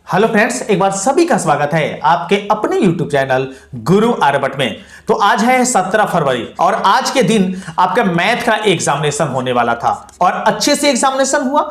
Hello friends, एक बार सभी का स्वागत है आपके अपने YouTube चैनल गुरु आर्यभट्ट में। तो आज है 17 फरवरी और आज के दिन आपका मैथ का एग्जामिनेशन होने वाला था और अच्छे से एग्जामिनेशन हुआ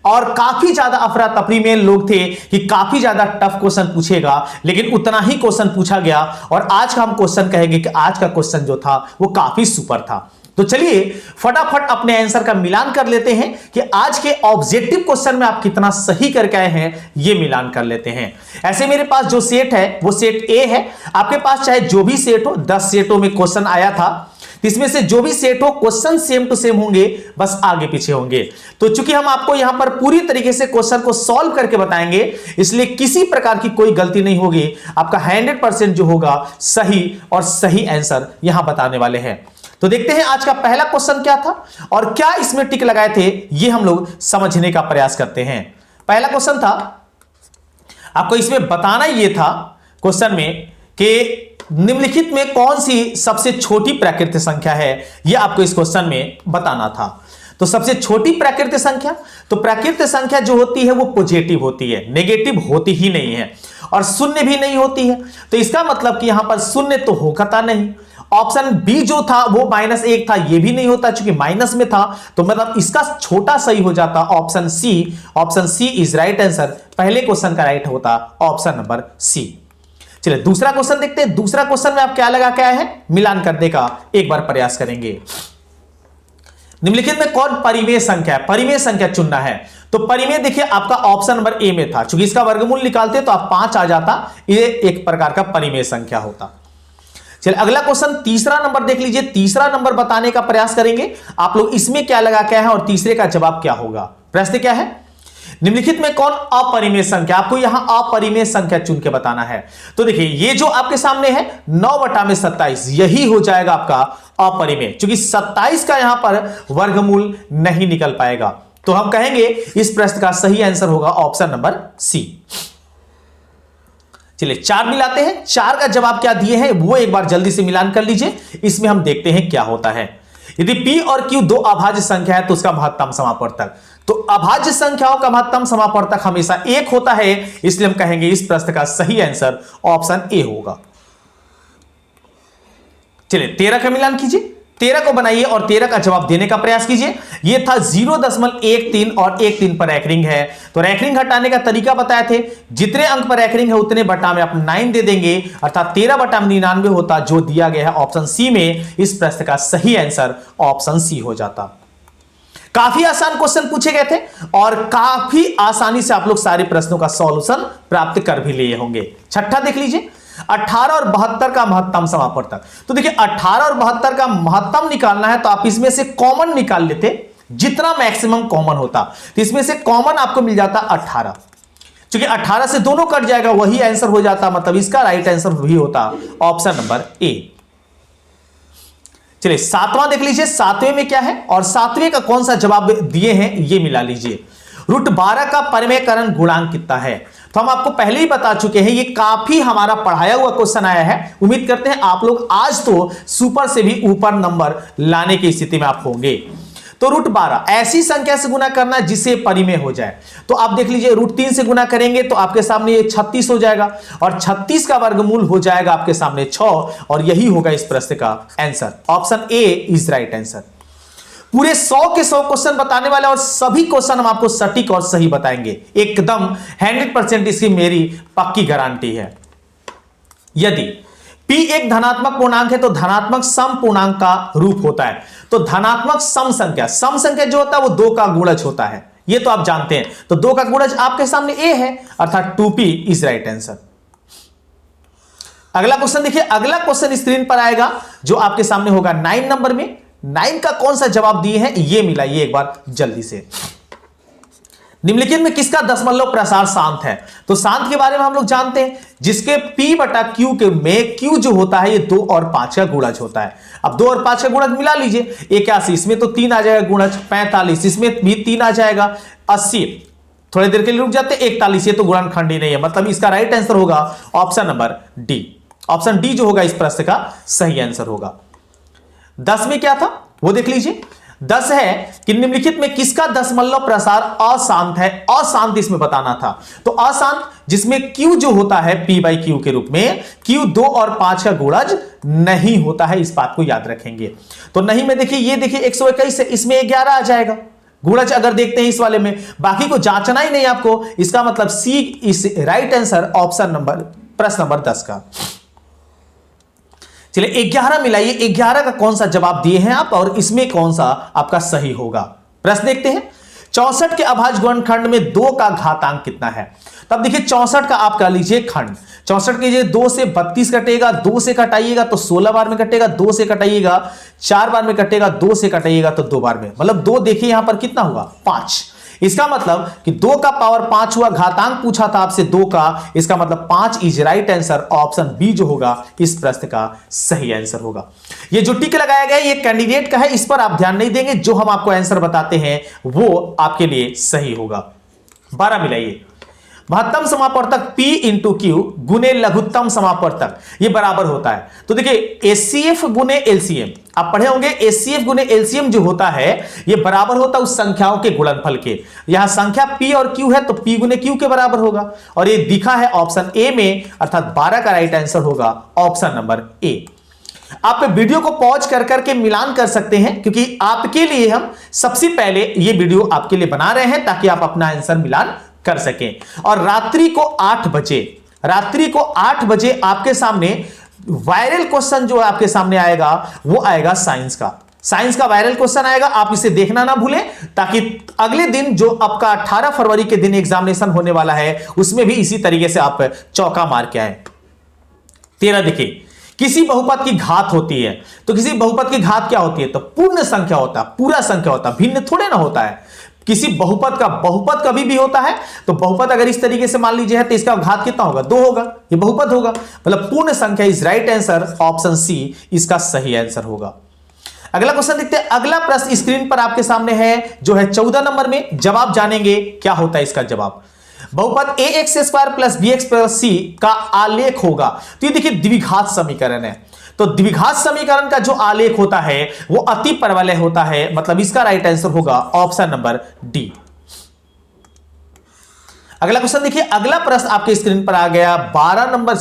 और काफी ज्यादा अफरा तफरी में लोग थे कि काफी ज्यादा टफ क्वेश्चन पूछेगा, लेकिन उतना ही क्वेश्चन पूछा गया और आज का हम क्वेश्चन कहेंगे कि आज का क्वेश्चन जो था वो काफी सुपर था। तो चलिए फटाफट अपने आंसर का मिलान कर लेते हैं कि आज के ऑब्जेक्टिव क्वेश्चन में आप कितना सही करके आए हैं, ये मिलान कर लेते हैं। ऐसे मेरे पास जो सेट है वो सेट ए है। आपके पास चाहे जो भी सेट हो, 10 सेटों में क्वेश्चन आया था, इसमें से जो भी सेट हो क्वेश्चन सेम टू सेम होंगे, बस आगे पीछे होंगे। तो चूंकि हम आपको यहां पर पूरी तरीके से क्वेश्चन को सॉल्व करके बताएंगे, इसलिए किसी प्रकार की कोई गलती नहीं होगी। आपका 100% जो होगा सही और सही आंसर यहां बताने वाले हैं। तो देखते हैं आज का पहला क्वेश्चन क्या था और क्या इसमें टिक लगाए थे, ये हम लोग समझने का प्रयास करते हैं। पहला क्वेश्चन था, आपको इसमें बताना ये था क्वेश्चन में कि निम्नलिखित में कौन सी सबसे छोटी प्राकृतिक संख्या है, यह आपको इस क्वेश्चन में बताना था। तो सबसे छोटी प्राकृतिक संख्या, तो प्राकृतिक संख्या जो होती है वो पॉजिटिव होती है, नेगेटिव होती ही नहीं है और शून्य भी नहीं होती है। तो इसका मतलब कि यहां पर शून्य तो होता नहीं। ऑप्शन बी जो था वो -1 था, ये भी नहीं होता क्योंकि माइनस में था, तो मतलब इसका छोटा सही हो जाता option C. Option C is right answer. पहले क्वेश्चन का राइट होता ऑप्शन नंबर सी। चलिए दूसरा क्वेश्चन देखते हैं। दूसरा क्वेश्चन में आप क्या लगा के आए हैं, मिलान करने का एक बार प्रयास करेंगे। निम्नलिखित में कौन परिमेय संख्या है, परिमेय संख्या चुनना है। तो परिमेय देखिए आपका ऑप्शन नंबर ए में था, क्योंकि इसका वर्गमूल निकालते तो आप 5 आ जाता, ये एक प्रकार का परिमेय संख्या होता। चलिए अगला क्वेश्चन तीसरा नंबर देख लीजिए। तीसरा नंबर बताने का प्रयास करेंगे आप लोग, इसमें क्या लगा क्या है और तीसरे का जवाब क्या होगा। प्रश्न क्या है, निम्नलिखित में कौन अपरिमेय संख्या, आपको यहां अपरिमेय संख्या चुन के बताना है। तो देखिए ये जो आपके सामने है 9/27, यही हो जाएगा आपका अपरिमेय, क्योंकि 27 का यहां पर वर्गमूल नहीं निकल पाएगा। तो हम कहेंगे इस प्रश्न का सही आंसर होगा ऑप्शन नंबर सी। चलिए 4 मिलाते हैं। 4 का जवाब क्या दिए हैं वो एक बार जल्दी से मिलान कर लीजिए, इसमें हम देखते हैं क्या होता है। यदि p और q दो अभाज्य संख्या है तो उसका महत्तम समापवर्तक, तो अभाज्य संख्याओं का महत्तम समापवर्तक हमेशा 1 होता है, इसलिए हम कहेंगे इस प्रश्न का सही आंसर ऑप्शन ए होगा। चलिए 13 का मिलान कीजिए, 13 को बनाइए और 13 का जवाब देने का प्रयास कीजिए। यह था 0.13 और 1/3 पर रैंकरिंग है, तो रैंकरिंग हटाने का तरीका बताए थे। जितने अंक पर रैंकरिंग है उतने बटा में आप 9 दे देंगे, अर्थात 13/99 होता, जो दिया गया है ऑप्शन सी में। इस प्रश्न का सही आंसर ऑप्शन सी हो जाता। काफी आसान क्वेश्चन पूछे गए थे और काफी आसानी से आप लोग सारे प्रश्नों का सॉल्यूशन प्राप्त कर भी लिए होंगे। छठा देख लीजिए, 18 और 72 का महत्तम समापवर्तक। तो देखिए 18 और 72 का महत्तम निकालना है तो आप इसमें से कॉमन निकाल लेते, जितना मैक्सिमम कॉमन होता, तो इसमें से कॉमन आपको मिल जाता 18, क्योंकि 18 से दोनों कट जाएगा, वही आंसर हो जाता, मतलब इसका राइट आंसर भी होता ऑप्शन नंबर ए। चलिए 7वां देख लीजिए, 7वें में क्या है और 7वें का कौन सा जवाब दिए हैं ये मिला लीजिए। √12 का परिमेयकरण गुणांक कितना है, तो हम आपको पहले ही बता चुके हैं, ये काफी हमारा पढ़ाया हुआ क्वेश्चन आया है। उम्मीद करते हैं आप लोग आज तो सुपर से भी ऊपर नंबर लाने की स्थिति में आप होंगे। तो √12 ऐसी संख्या से गुना करना जिसे परिमेय हो जाए। तो आप देख लीजिए √3 से गुना करेंगे तो आपके सामने ये 36 हो जाएगा और 36 का वर्गमूल हो जाएगा आपके सामने 6, और यही होगा इस प्रश्न का answer. Option A is right answer. पूरे 100 के 100 क्वेश्चन बताने वाले और सभी क्वेश्चन हम आपको सटीक और सही बताएंगे, एकदम 100% इसकी मेरी पक्की गारंटी है। यदि p एक धनात्मक पूर्णांक है तो धनात्मक सम पूर्णांक का रूप होता है। तो धनात्मक सम संख्या जो होता है वो 2 का गुणज होता है, ये तो आप जानते हैं। तो 2 का गुणज आपके सामने a है, अर्थात 2p इज राइट आंसर। अगला क्वेश्चन देखिए, अगला क्वेश्चन स्क्रीन पर आएगा जो आपके सामने होगा 9 नंबर में। 9 का कौन सा जवाब दिए हैं ये मिलाइए एक बार जल्दी से। निम्नलिखित में किसका दशमलव प्रसार शांत है, तो शांत के बारे में हम लोग जानते हैं, जिसके p/q के में q जो होता है ये 2 और 5 का गुणज होता है। अब 2 और 5 का गुणज मिला लीजिए, 81, इसमें तो 3 आ जाएगा गुणज, 45 इसमें भी 3 आ जाएगा, 80 थोड़ी देर के लिए रुक जाते, 41 ये तो गुणनखंडी नहीं है, मतलब इसका राइट आंसर होगा option number D. Option D जो होगा इस प्रश्न का सही आंसर होगा। 10 में क्या था वो देख लीजिए। 10 है कि निम्नलिखित में किसका दशमलव प्रसार अशांत है, अशांत इसमें बताना था। तो अशांत जिसमें Q जो होता है P बाई Q के रूप में, Q 2 और 5 का गुणज नहीं होता है, इस बात को याद रखेंगे। तो नहीं में देखिए, ये देखिए 121 है, इसमें 11 आ जाएगा गुणज अगर देखते हैं इस वाले में, बाकी को जांचना ही नहीं आपको। इसका मतलब सी इस राइट आंसर ऑप्शन नंबर प्रश्न नंबर 10 का। चलिए 11 मिलाइए, 11 का कौन सा जवाब दिए हैं आप और इसमें कौन सा आपका सही होगा। प्रश्न देखते हैं, 64 के अभाज्य गुणनखंड में 2 का घातांक कितना है। तब देखिए 64 का आप कर लीजिए खंड, 64 कीजिए 2 से 32 कटेगा, 2 से कटाइएगा तो 16 बार में कटेगा, 2 से कटाइएगा 4 बार में कटेगा, 2 से कटाइएगा तो 2 बार में, मतलब 2 देखिए यहां पर कितना हुआ 5। इसका मतलब कि 2 का पावर 5 हुआ, घातांक पूछा था आपसे 2 का, इसका मतलब 5 is right answer, option B जो होगा इस प्रश्न का सही आंसर होगा। ये जो टिक लगाया गया ये कैंडिडेट का है, इस पर आप ध्यान नहीं देंगे, जो हम आपको आंसर बताते हैं वो आपके लिए सही होगा। 12 मिलाइए, महत्तम समापवर्तक P इंटू Q गुने लघुत्तम समापवर्तक ये बराबर होता है। तो देखिए HCF गुने LCM आप पढ़े होंगे, HCF गुने LCM जो होता है ये बराबर होता है उस संख्याओं के गुणनफल के। यहां संख्या P और Q है तो P गुने Q के बराबर होगा, और ये दिखा है ऑप्शन ए में, अर्थात 12 का राइट आंसर होगा ऑप्शन नंबर ए। आप वीडियो को पॉज कर करके मिलान कर सकते हैं, क्योंकि आपके लिए हम सबसे पहले ये वीडियो आपके लिए बना रहे हैं ताकि आप अपना आंसर मिलान कर सकें। और रात्रि को 8 बजे आपके सामने वायरल क्वेश्चन जो आपके सामने आएगा वो आएगा साइंस का वायरल क्वेश्चन आएगा। आप इसे देखना ना भूलें, ताकि अगले दिन जो आपका 18 फरवरी के दिन एग्जामिनेशन होने वाला है उसमें भी इसी तरीके से आप चौका मार के आए। 13 देखिए, किसी बहुपद की घात होती है, तो किसी बहुपद की घात क्या होती है, तो पूर्ण संख्या होता है, पूरा संख्या होता है, भिन्न थोड़े ना होता है। किसी बहुपद का बहुपद कभी भी होता है, तो बहुपद अगर इस तरीके से मान लीजिए है तो इसका घात कितना होगा 2 होगा, ये बहुपद होगा, मतलब पूर्ण संख्या is right answer, option C इसका सही आंसर होगा। अगला क्वेश्चन देखते हैं। अगला प्रश्न स्क्रीन पर आपके सामने है जो है 14 नंबर में, जवाब जानेंगे क्या होता है इसका जवाब। बहुपद ax² plus bx plus c का आलेख होगा, तो ये देखिए द्विघात समीकरण है, तो द्विघात समीकरण का जो आलेख होता है वो अति परवलय होता है, मतलब इसका राइट आंसर होगा ऑप्शन नंबर डी। अगला क्वेश्चन देखिए, अगला प्रश्न आपके स्क्रीन पर आ गया 15 नंबर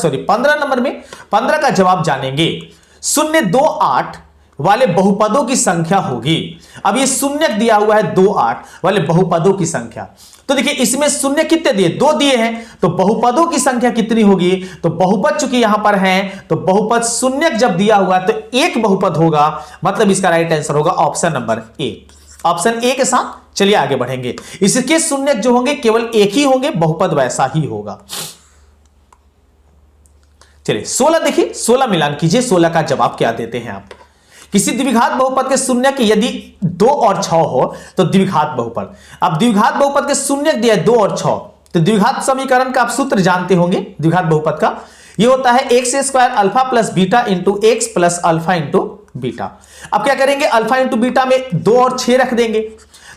में। 15 का जवाब जानेंगे। 028 वाले बहुपदों की संख्या होगी। अब ये शून्य दिया हुआ है 28 वाले बहुपदों की संख्या, तो देखिए इसमें शून्य कितने दिए 2 दिए हैं, तो बहुपदों की संख्या कितनी होगी, तो बहुपद चूंकि यहां पर हैं तो बहुपद शून्य जब दिया हुआ है तो एक बहुपद होगा, मतलब इसका राइट आंसर होगा option number A. Option A के साथ चलिए आगे बढ़ेंगे। इसके शून्य जो होंगे केवल एक ही होंगे, बहुपद वैसा ही होगा। चलिए 16 देखिए, 16 मिलान कीजिए, 16 का जवाब क्या देते हैं आप। किसी द्विघात बहुपद के शून्य की यदि 2 और 6 हो तो द्विघात बहुपद। अब द्विघात बहुपद के शून्य दिया 2 और 6, तो द्विघात समीकरण का आप सूत्र जानते होंगे द्विघात बहुपद का, ये होता है x² alpha plus beta into x plus alpha into beta. अब क्या करेंगे, अल्फा इंटू बीटा में 2 और 6 रख देंगे,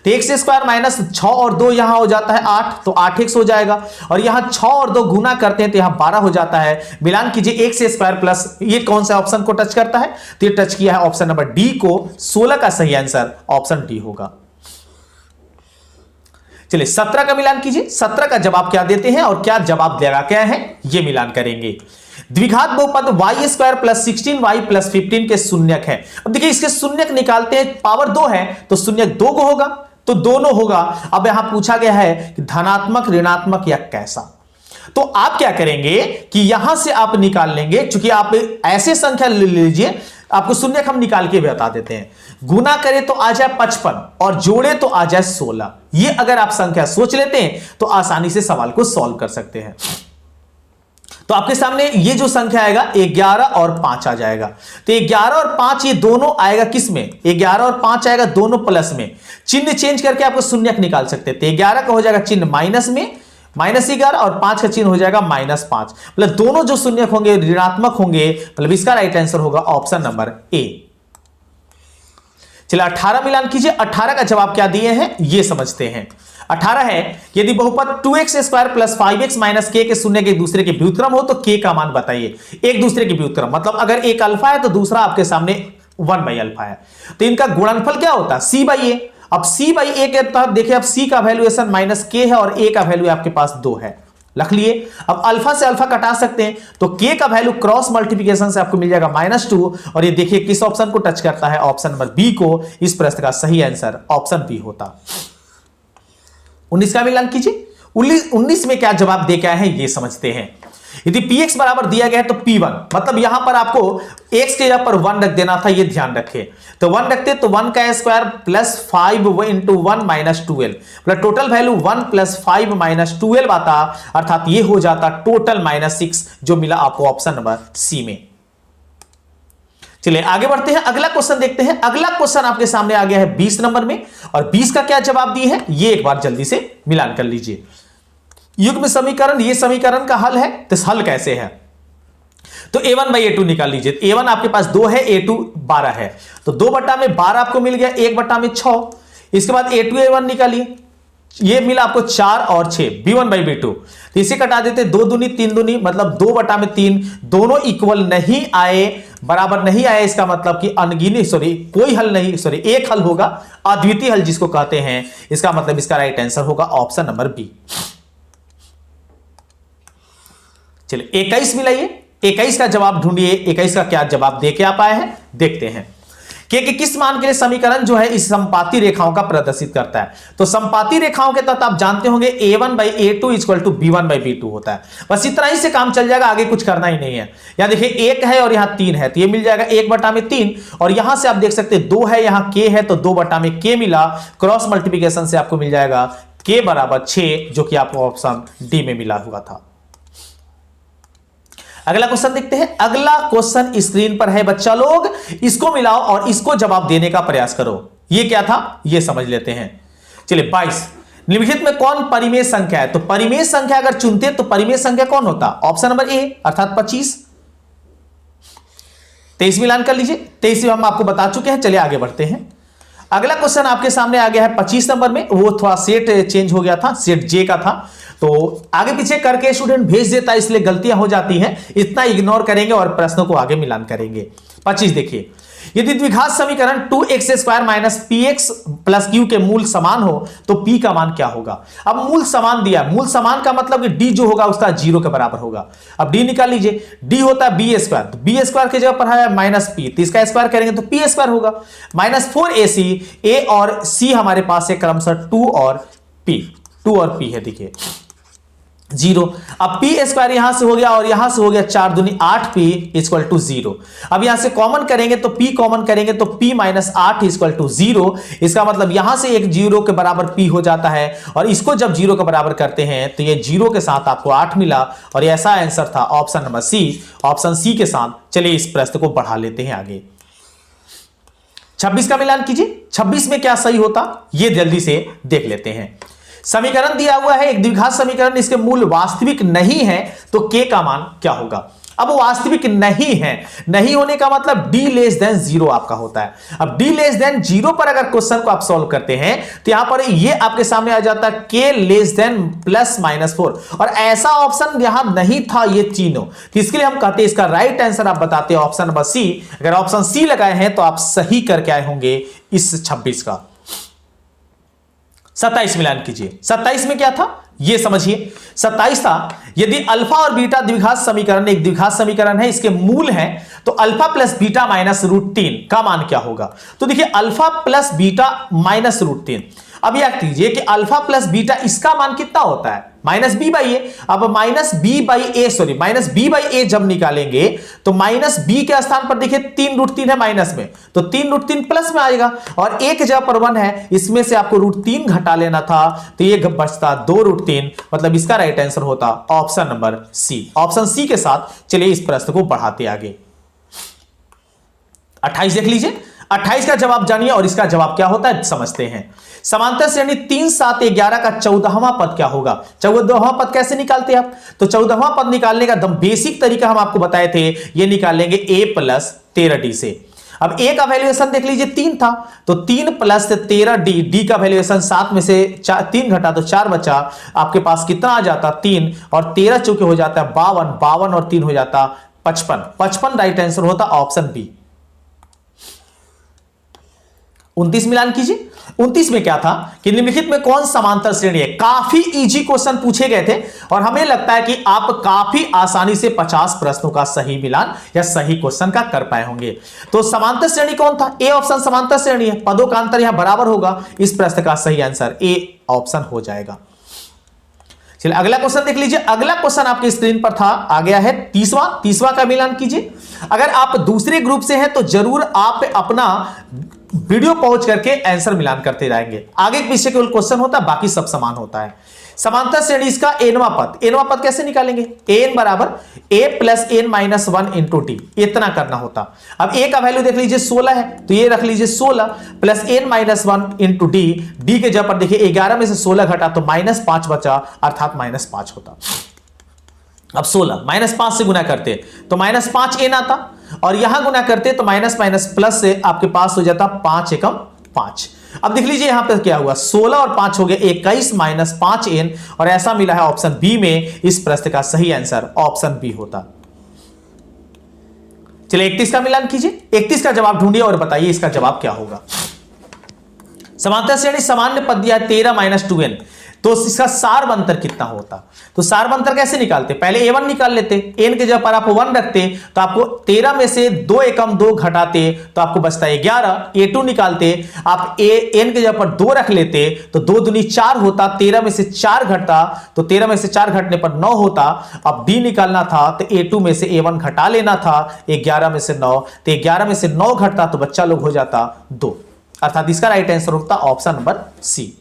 तो x² माइनस 6 और 2 यहां हो जाता है 8, तो 8x हो जाएगा, और यहां 6 और 2 गुना करते हैं तो यहां 12 हो जाता है। मिलान कीजिए x² प्लस, ये कौन सा ऑप्शन को टच करता है, तो ये टच किया है ऑप्शन नंबर डी को। 16 का सही आंसर ऑप्शन डी होगा। चलिए 17 का मिलान कीजिए, 17 का जवाब क्या देते हैं और क्या जवाब लगा क्या है ये मिलान करेंगे। द्विघात बहुपद y² प्लस 16y प्लस 15 के शून्यक है। अब देखिए इसके शून्यक निकालते हैं, पावर 2 है तो शून्यक 2 को होगा, तो दोनों होगा। अब यहां पूछा गया है कि धनात्मक ऋणात्मक या कैसा, तो आप क्या करेंगे कि यहां से आप निकाल लेंगे, क्योंकि आप ऐसे संख्या ले लीजिए, आपको शून्यक हम निकाल के बता देते हैं। गुना करें तो आ जाए 55 और जोड़े तो आ जाए 16। ये अगर आप संख्या सोच लेते हैं तो आसानी से सवाल को सॉल्व कर सकते हैं। तो आपके सामने ये जो संख्या आएगा 11 और 5 आ जाएगा, तो 11 और 5 ये दोनों आएगा किस में, 11 और 5 आएगा दोनों प्लस में, चिन्ह चेंज करके आपको शून्यक निकाल सकते हैं। तो 11 का हो जाएगा चिन्ह माइनस में, -11, और 5 का चिन्ह हो जाएगा -5, मतलब दोनों जो शून्यक होंगे ऋणात्मक होंगे, मतलब इसका राइट आंसर होगा ऑप्शन नंबर ए। चलिए 18 मिलान कीजिए, 18 का जवाब क्या दिए हैं ये समझते हैं। 18 है यदि बहुपद 2x² plus 5x minus k के शून्य के दूसरे के व्युत्क्रम हो तो k का मान बताइए। एक दूसरे के व्युत्क्रम मतलब अगर एक अल्फा है तो दूसरा आपके सामने 1/अल्फा है। तो इनका गुणनफल क्या होता है, c/a। अब c/a के तहत देखिए, अब c का वैल्यूएशन -k है और a का वैल्यू आपके पास 2 है, रख लिए। अब अल्फा से अल्फा कटा सकते हैं, तो k का वैल्यू क्रॉस मल्टीप्लिकेशन से आपको मिल जाएगा -2। और ये देखिए किस ऑप्शन को टच करता है, ऑप्शन नंबर बी को। इस प्रश्न का सही आंसर ऑप्शन बी होता। 19 का मिलान कीजिए। 19 में क्या जवाब दे के आए हैं ये समझते हैं। यदि px बराबर दिया गया है तो p1, मतलब यहां पर आपको x के जगह पर 1 रख देना था, ये ध्यान रखें। तो 1 रखते तो 1 का स्क्वायर प्लस 5 इंटू 1 माइनस 12, मतलब टोटल वैल्यू 1 प्लस 5 माइनस 12 आता, अर्थात ये हो जाता टोटल -6, जो मिला आपको ऑप्शन नंबर सी में। चलिए आगे बढ़ते हैं, अगला क्वेश्चन देखते हैं। अगला क्वेश्चन आपके सामने आ गया है 20 नंबर में, और 20 का क्या जवाब दिए है ये एक बार जल्दी से मिलान कर लीजिए। युग्म समीकरण, ये समीकरण का हल है, तो हल कैसे है, तो a1/a2 निकाल लीजिए। a1 आपके पास 2 है, a2 12 है, तो 2/12 आपको मिल गया, 1/6। इसके बाद a2 a1 निकालिए, ये मिला आपको 4 और 6, b1/b2। तो इसे कटा देते, 2 दूनी 3 दूनी, मतलब 2/3, दोनों इक्वल नहीं आए, बराबर नहीं आए, इसका मतलब कि अनगिनत, कोई हल नहीं, एक हल होगा, अद्वितीय हल जिसको कहते हैं। इसका मतलब इसका राइट आंसर होगा ऑप्शन नंबर बी। चलिए 21 मिलाइए, 21 का जवाब ढूंढिए, 21 का क्या जवाब देके आप आए हैं देखते हैं। कि किस मान के लिए समीकरण जो है इस समपाती रेखाओं का प्रदर्शित करता है। तो समपाती रेखाओं के तहत आप जानते होंगे a1/a2 इक्वल टू b1/b2 होता है। बस इतना ही से काम चल जाएगा, आगे कुछ करना ही नहीं है। यहां देखिए 1 है और यहां 3 है, तो ये मिल जाएगा 1/3, और यहां से आप देख सकते हैं 2 है, यहां k है, तो 2/k मिला, क्रॉस मल्टीप्लिकेशन से आपको मिल जाएगा k बराबर 6, जो कि आपको ऑप्शन डी में मिला हुआ था। अगला क्वेश्चन देखते हैं। अगला क्वेश्चन स्क्रीन पर है बच्चा लोग, इसको मिलाओ और इसको जवाब देने का प्रयास करो। ये क्या था ये समझ लेते हैं। चलिए 22, निम्नलिखित में कौन परिमेय संख्या है, तो परिमेय संख्या अगर चुनते तो परिमेय संख्या कौन होता, ऑप्शन नंबर ए अर्थात 25। 23 मिलान कर लीजिए, 23 हम आपको बता चुके हैं। चलिए आगे बढ़ते हैं। अगला क्वेश्चन आपके सामने आ गया है 25 नंबर में, वो थोड़ा सेट चेंज हो गया था, सेट जे का था, तो आगे पीछे करके स्टूडेंट भेज देता है, इसलिए गलतियां हो जाती हैं, इतना इग्नोर करेंगे और प्रश्नों को आगे मिलान करेंगे। 25 देखिए, यदि द्विघात समीकरण 2x² minus px plus q के मूल समान हो तो p का मान क्या होगा। अब मूल समान दिया, मूल समान का मतलब कि d जो होगा उसका 0 के बराबर होगा। अब d निकाल लीजिए, d होता है b², तो b² की जगह पर है -p, तो इसका स्क्वायर करेंगे तो p² होगा, -4ac, a और c हमारे पास है क्रमशः 2 और p है, देखिए 0। अब p² यहां से हो गया और यहां से हो गया, 4 दूनी 8p इक्वल टू 0। अब यहां से कॉमन करेंगे तो p कॉमन करेंगे तो p - 8 इक्वल टू 0। इसका मतलब यहां से एक 0 के बराबर p हो जाता है, और इसको जब 0 के बराबर करते हैं तो ये 0 के साथ आपको 8 मिला, और ऐसा आंसर था option number C. Option C के साथ चलिए इस प्रश्न को बढ़ा लेते हैं आगे। 26 का मिलान कीजिए, 26 में क्या सही होता ये जल्दी से देख लेते हैं। समीकरण दिया हुआ है एक द्विघात समीकरण, इसके मूल वास्तविक नहीं है तो k का मान क्या होगा। अब वास्तविक नहीं है, नहीं होने का मतलब d<0 आपका होता है। अब d<0 पर अगर क्वेश्चन को आप सॉल्व करते हैं तो यहां पर ये आपके सामने आ जाता है k < +-4, और ऐसा ऑप्शन यहां नहीं था ये तीनों, तो इसके लिए हम कहते हैं इसका राइट आंसर आप बताते हैं ऑप्शन नंबर सी। अगर ऑप्शन सी लगाए हैं तो आप सही करके आए होंगे इस 26 का। 27 मिलान कीजिए, 27 में क्या था ये समझिए। 27 था, यदि अल्फा और बीटा द्विघात समीकरण एक द्विघात समीकरण है, इसके मूल है, तो अल्फा प्लस बीटा माइनस √3 का मान क्या होगा। तो देखिए अल्फा प्लस बीटा माइनस √3, अब याद कीजिए कि अल्फा प्लस बीटा इसका मान कितना होता है -b/a। अब -b/a जब निकालेंगे तो -b के स्थान पर देखिए 3√3 है माइनस में, तो 3√3 प्लस में आएगा, और एक जगह पर 1 है, इसमें से आपको √3 घटा लेना था, तो ये बचता 2√3, मतलब इसका राइट आंसर होता option number C. Option C के साथ चलिए इस प्रश्न को बढ़ाते आगे। 28 देख लीजिए, 28 का जवाब जानिए और इसका जवाब क्या होता है समझते हैं। समांतर श्रेणी 3, 7, 11 का 14वां पद क्या होगा। 14वां पद कैसे निकालते हैं आप, तो 14वां पद निकालने का बेसिक तरीका हम आपको बताए थे, ये निकाल लेंगे a + 13d से। अब a का वैल्यूएशन देख लीजिए 3 था, तो 3 + 13d, d का वैल्यूएशन 7 में से 3 घटा तो 4 बचा, आपके पास कितना आ जाता 3, और 13 चूंकि हो जाता है 52 और 3 हो जाता 55 राइट आंसर होता ऑप्शन बी। 29 मिलान कीजिए। 29 में क्या था कि निम्नलिखित में कौन समांतर श्रेणी है। काफी इजी क्वेश्चन पूछे गए थे और हमें लगता है कि आप काफी आसानी से 50 प्रश्नों का सही मिलान या सही क्वेश्चन का कर पाए होंगे। तो समांतर श्रेणी कौन था? ए ऑप्शन समांतर श्रेणी है, पदों का अंतर यहां बराबर होगा। इस प्रश्न का सही आंसर ए ऑप्शन हो जाएगा। चलिए अगला क्वेश्चन देख लीजिए। अगला क्वेश्चन आपकी स्क्रीन पर था, आ गया है 30वां का मिलान कीजिए। अगर आप दूसरे ग्रुप से हैं तो जरूर आप अपना वीडियो पॉज करके आंसर मिलान करते रहेंगे। आगे पीछे केवल क्वेश्चन होता है, बाकी सब समान होता है। समांतर श्रेणी इसका एनवा पद कैसे निकालेंगे? एन बराबर a plus n minus 1 into d, इतना करना होता। अब ए का वैल्यू देख लीजिए 16 है, तो ये रख लीजिए 16 plus n minus 1 into d. D के जगह पर देखिए 11 में से 16 घटा तो -5 बचा, अर्थात -5 होता। अब 16 -5 से गुना करते तो -5 एन आता, और यहां गुना करते तो माइनस माइनस प्लस से आपके पास हो जाता 5 एकम 5। अब देख लीजिए यहां पे क्या हुआ, 16 और 5 हो गया 21 माइनस 5 एन, और ऐसा मिला है ऑप्शन बी में। इस प्रश्न का सही आंसर ऑप्शन बी होता। चलिए 31 का मिलान कीजिए। 31 का जवाब ढूंढिए और बताइए इसका जवाब क्या होगा। समांतर श्रेणी सामान्य पद दिया 13 माइनस 2n, तो इसका सारबंतर कितना होता? तो सारबंतर कैसे निकालते? पहले a1 निकाल लेते, n के जगह पर आप 1 रखते तो आपको 13 में से 2 एकम 2 घटाते तो आपको बचता है 11। a2 निकालते, आप n के जगह पर 2 रख लेते तो 2 दूनी 4 होता, 13 में से 4 घटता तो 13 में से 4 घटने पर 9 होता। अब d निकालना था तो a2 में से a1 घटा लेना था, 11 में से 9, तो 11 में से 9 घटता तो बच्चा लोग हो जाता 2, अर्थात इसका राइट आंसर होता ऑप्शन नंबर सी।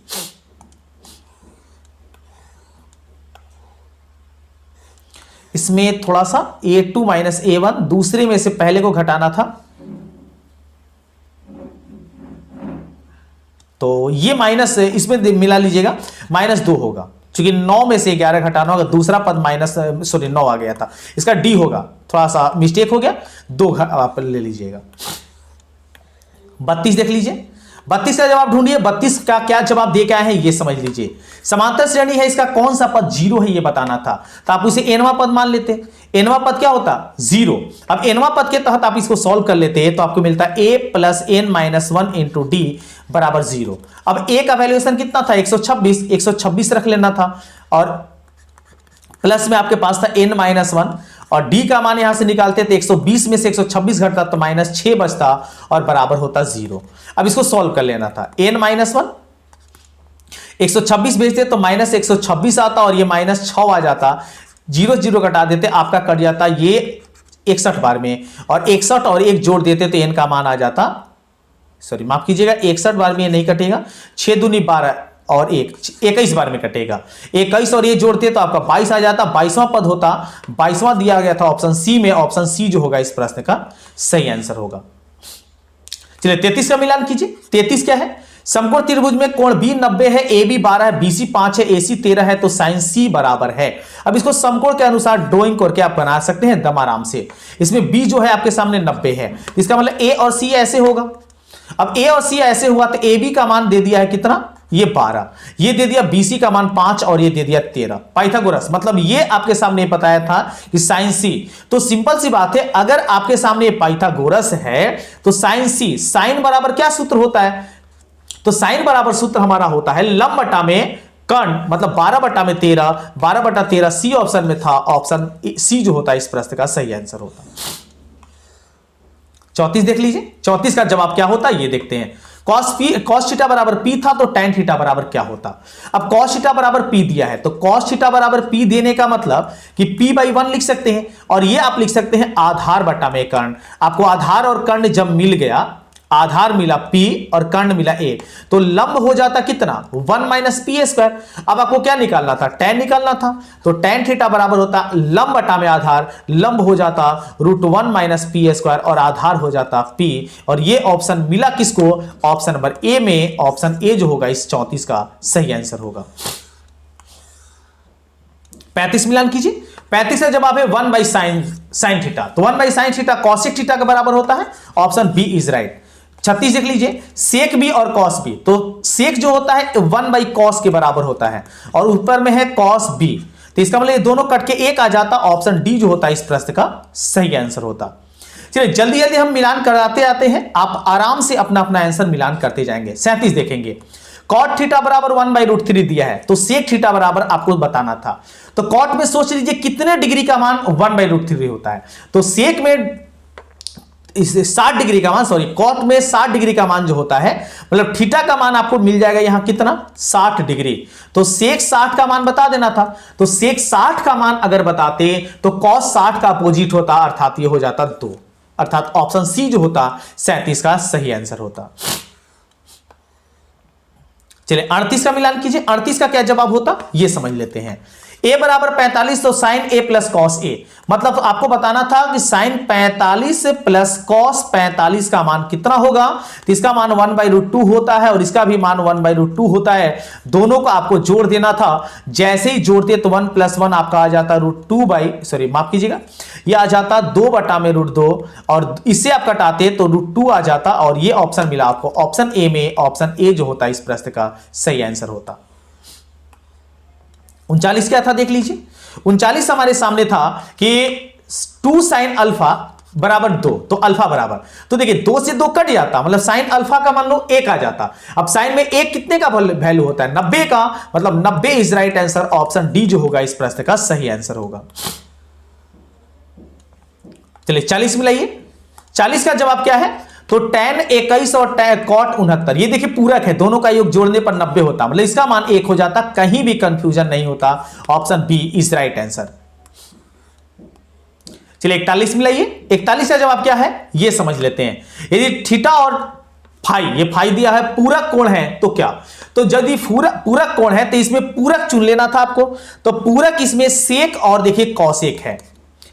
इसमें थोड़ा सा a2 माइनस a1 दूसरे में से पहले को घटाना था, तो ये माइनस इसमें मिला लीजिएगा, -2 होगा, क्योंकि 9 में से 11 घटाना होगा। दूसरा पद 9 आ गया था, इसका डी होगा, थोड़ा सा मिस्टेक हो गया, 2 आप ले लीजिएगा। 32 देख लीजिए। 32 का जवाब ढूंढिए। 32 का क्या जवाब दे के आए हैं ये समझ लीजिए। समांतर श्रेणी है, इसका कौन सा पद 0 है ये बताना था, तो आप उसे एनवा पद मान लेते। एनवा पद क्या होता? 0। अब एनवा पद के तहत आप इसको सॉल्व कर लेते तो आपको मिलता है a plus n minus 1 into d बराबर 0। अब a का वैल्यूएशन कितना था? 126 रख लेना था, और प्लस में आपके पास था n माइनस 1, और d का मान यहां से निकालते थे 120 में से 126 घटता तो -6 बचता और बराबर होता 0। अब इसको सॉल्व कर लेना था। n माइनस 1 126 भेजते तो -126 आता और ये -6 आ जाता, 0 0 घटा देते आपका कट जाता ये 61 बार में, और 61 और 1 जोड़ देते तो n का मान आ जाता, सॉरी माफ कीजिएगा, 61 बार में ये नहीं कटेगा, 6 दूनी 12 और 21 बार में कटेगा। 21 और ये जोड़ते तो आपका 22 आ जाता, 22वां पद होता। 22वां दिया गया था ऑप्शन सी में, ऑप्शन सी जो होगा इस प्रश्न का सही आंसर होगा। चलिए 33 का मिलान कीजिए। 33 क्या है? समकोण त्रिभुज में कोण बी 90 है, ए बी 12 है, बीसी 5 है, एसी 13 है, तो साइन सी बराबर है। अब इसको समकोण के अनुसार ड्राइंग करके आप बना सकते हैं दम आराम से। इसमें बी जो है आपके सामने 90 है, इसका मतलब ए और सी ऐसे होगा। अब ए और सी ऐसे हुआ तो ए बी का मान दे दिया है कितना? ये 12, ये दे दिया बीसी का मान 5 और ये दे दिया 13। पाइथागोरस मतलब ये आपके सामने बताया था कि साइन सी, तो सिंपल सी बात है, अगर आपके सामने पाइथागोरस है तो साइन सी, साइन बराबर क्या सूत्र होता है? तो साइन बराबर सूत्र हमारा होता है लंब बटा में कर्ण, मतलब 12 बटा में 13, 12 बटा 13 सी ऑप्शन में था, ऑप्शन सी जो होता है इस प्रश्न का सही आंसर होता। 34 देख लीजिए। 34 का जवाब क्या होता है ये देखते हैं। cos थीटा बराबर p था तो tan थीटा बराबर क्या होता? अब cos थीटा बराबर p दिया है तो cos थीटा बराबर p देने का मतलब कि p/1 लिख सकते हैं, और ये आप लिख सकते हैं आधार बटा में कर्ण। आपको आधार और कर्ण जब मिल गया, आधार मिला p और कर्ण मिला a, तो लंब हो जाता कितना? 1 माइनस पी स्क्वायर। अब आपको क्या निकालना था? tan निकालना था, तो tan थीटा बराबर होता लंब बटा में आधार, लंब हो जाता √1 माइनस पी स्क्वायर और आधार हो जाता p, और ये ऑप्शन मिला किसको? ऑप्शन नंबर ए में। ऑप्शन ए जो होगा इस 34 का सही आंसर होगा। 35 मिलान कीजिए। 35 का जवाब है 1 बाई साइन थीटा, तो 1 by sine theta cosec theta के बराबर होता है, ऑप्शन बी इज राइट। 36 देख लीजिए। सेक बी और कॉस बी, तो सेक जो होता है 1 बाई कॉस के बराबर होता है, और ऊपर में है कॉस बी, तो इसका मतलब ये दोनों कट के एक आ जाता, ऑप्शन डी जो होता है इस प्रश्न का सही आंसर होता। चलिए जल्दी जल्दी हम मिलान कराते आते हैं, आप आराम से अपना अपना आंसर मिलान करते जाएंगे। 37 देखेंगे, कॉट थीटा बराबर 1/√3 दिया है, तो सेक थीटा बराबर आपको बताना था। तो कॉट में सोच लीजिए कितने डिग्री का मान 1/√3 होता है, तो सेक में 60 डिग्री का मान, सॉरी कॉट में 60 डिग्री का मान जो होता है, मतलब थीटा का मान आपको मिल जाएगा यहां कितना 60 डिग्री, तो सेक 60 का मान बता देना था। तो सेक 60 का मान अगर बताते तो कॉस 60 का अपोजिट होता, अर्थात ये हो जाता 2, अर्थात ऑप्शन सी जो होता 37 का सही आंसर होता। चलिए 38 का मिलान कीजिए, 38 का क्या जवाब होता ये समझ लेते हैं। a बराबर 45, तो sine a plus cos a, मतलब आपको बताना था कि साइन 45 प्लस कॉस 45 का मान कितना होगा, तो इसका मान 1/√2 होता है और इसका भी मान 1/√2 होता है। दोनों को आपको जोड़ देना था, जैसे ही जोड़ते तो 1 + 1 आपका आ जाता √2 माफ कीजिएगा, यह आ जाता 2/√2 और इससे आप कटाते तो √2 आ जाता और ये ऑप्शन मिला आपको, ऑप्शन ए में, ऑप्शन ए जो होता है इस प्रश्न का सही आंसर होता। 39 क्या था देख लीजिए, 39 हमारे सामने था कि 2 sin अल्फा बराबर 2, तो अल्फा बराबर, तो देखिए 2 से 2 कट जाता, मतलब साइन अल्फा का मान लो 1 आ जाता। अब साइन में 1 कितने का वैल्यू होता है 90 का, मतलब 90 is right answer, option D जो होगा इस प्रश्न का सही आंसर होगा। चलिए 40 मिलाइए, 40 का जवाब क्या है, तो tan 21 और cot 69, ये देखिए पूरक है, दोनों का योग जोड़ने पर 90 होता, मतलब इसका मान 1 हो जाता, कहीं भी कंफ्यूजन नहीं होता, option B is right answer. चलिए 41 मिलाइए, 41 का जवाब क्या है ये समझ लेते हैं। यदि थीटा और फाई, ये फाई दिया है, पूरक कोण है तो क्या, तो यदि पूरक कोण है तो इसमें पूरक चुन लेना था आपको, तो पूरक इसमें सेक और देखिए कॉसेक है,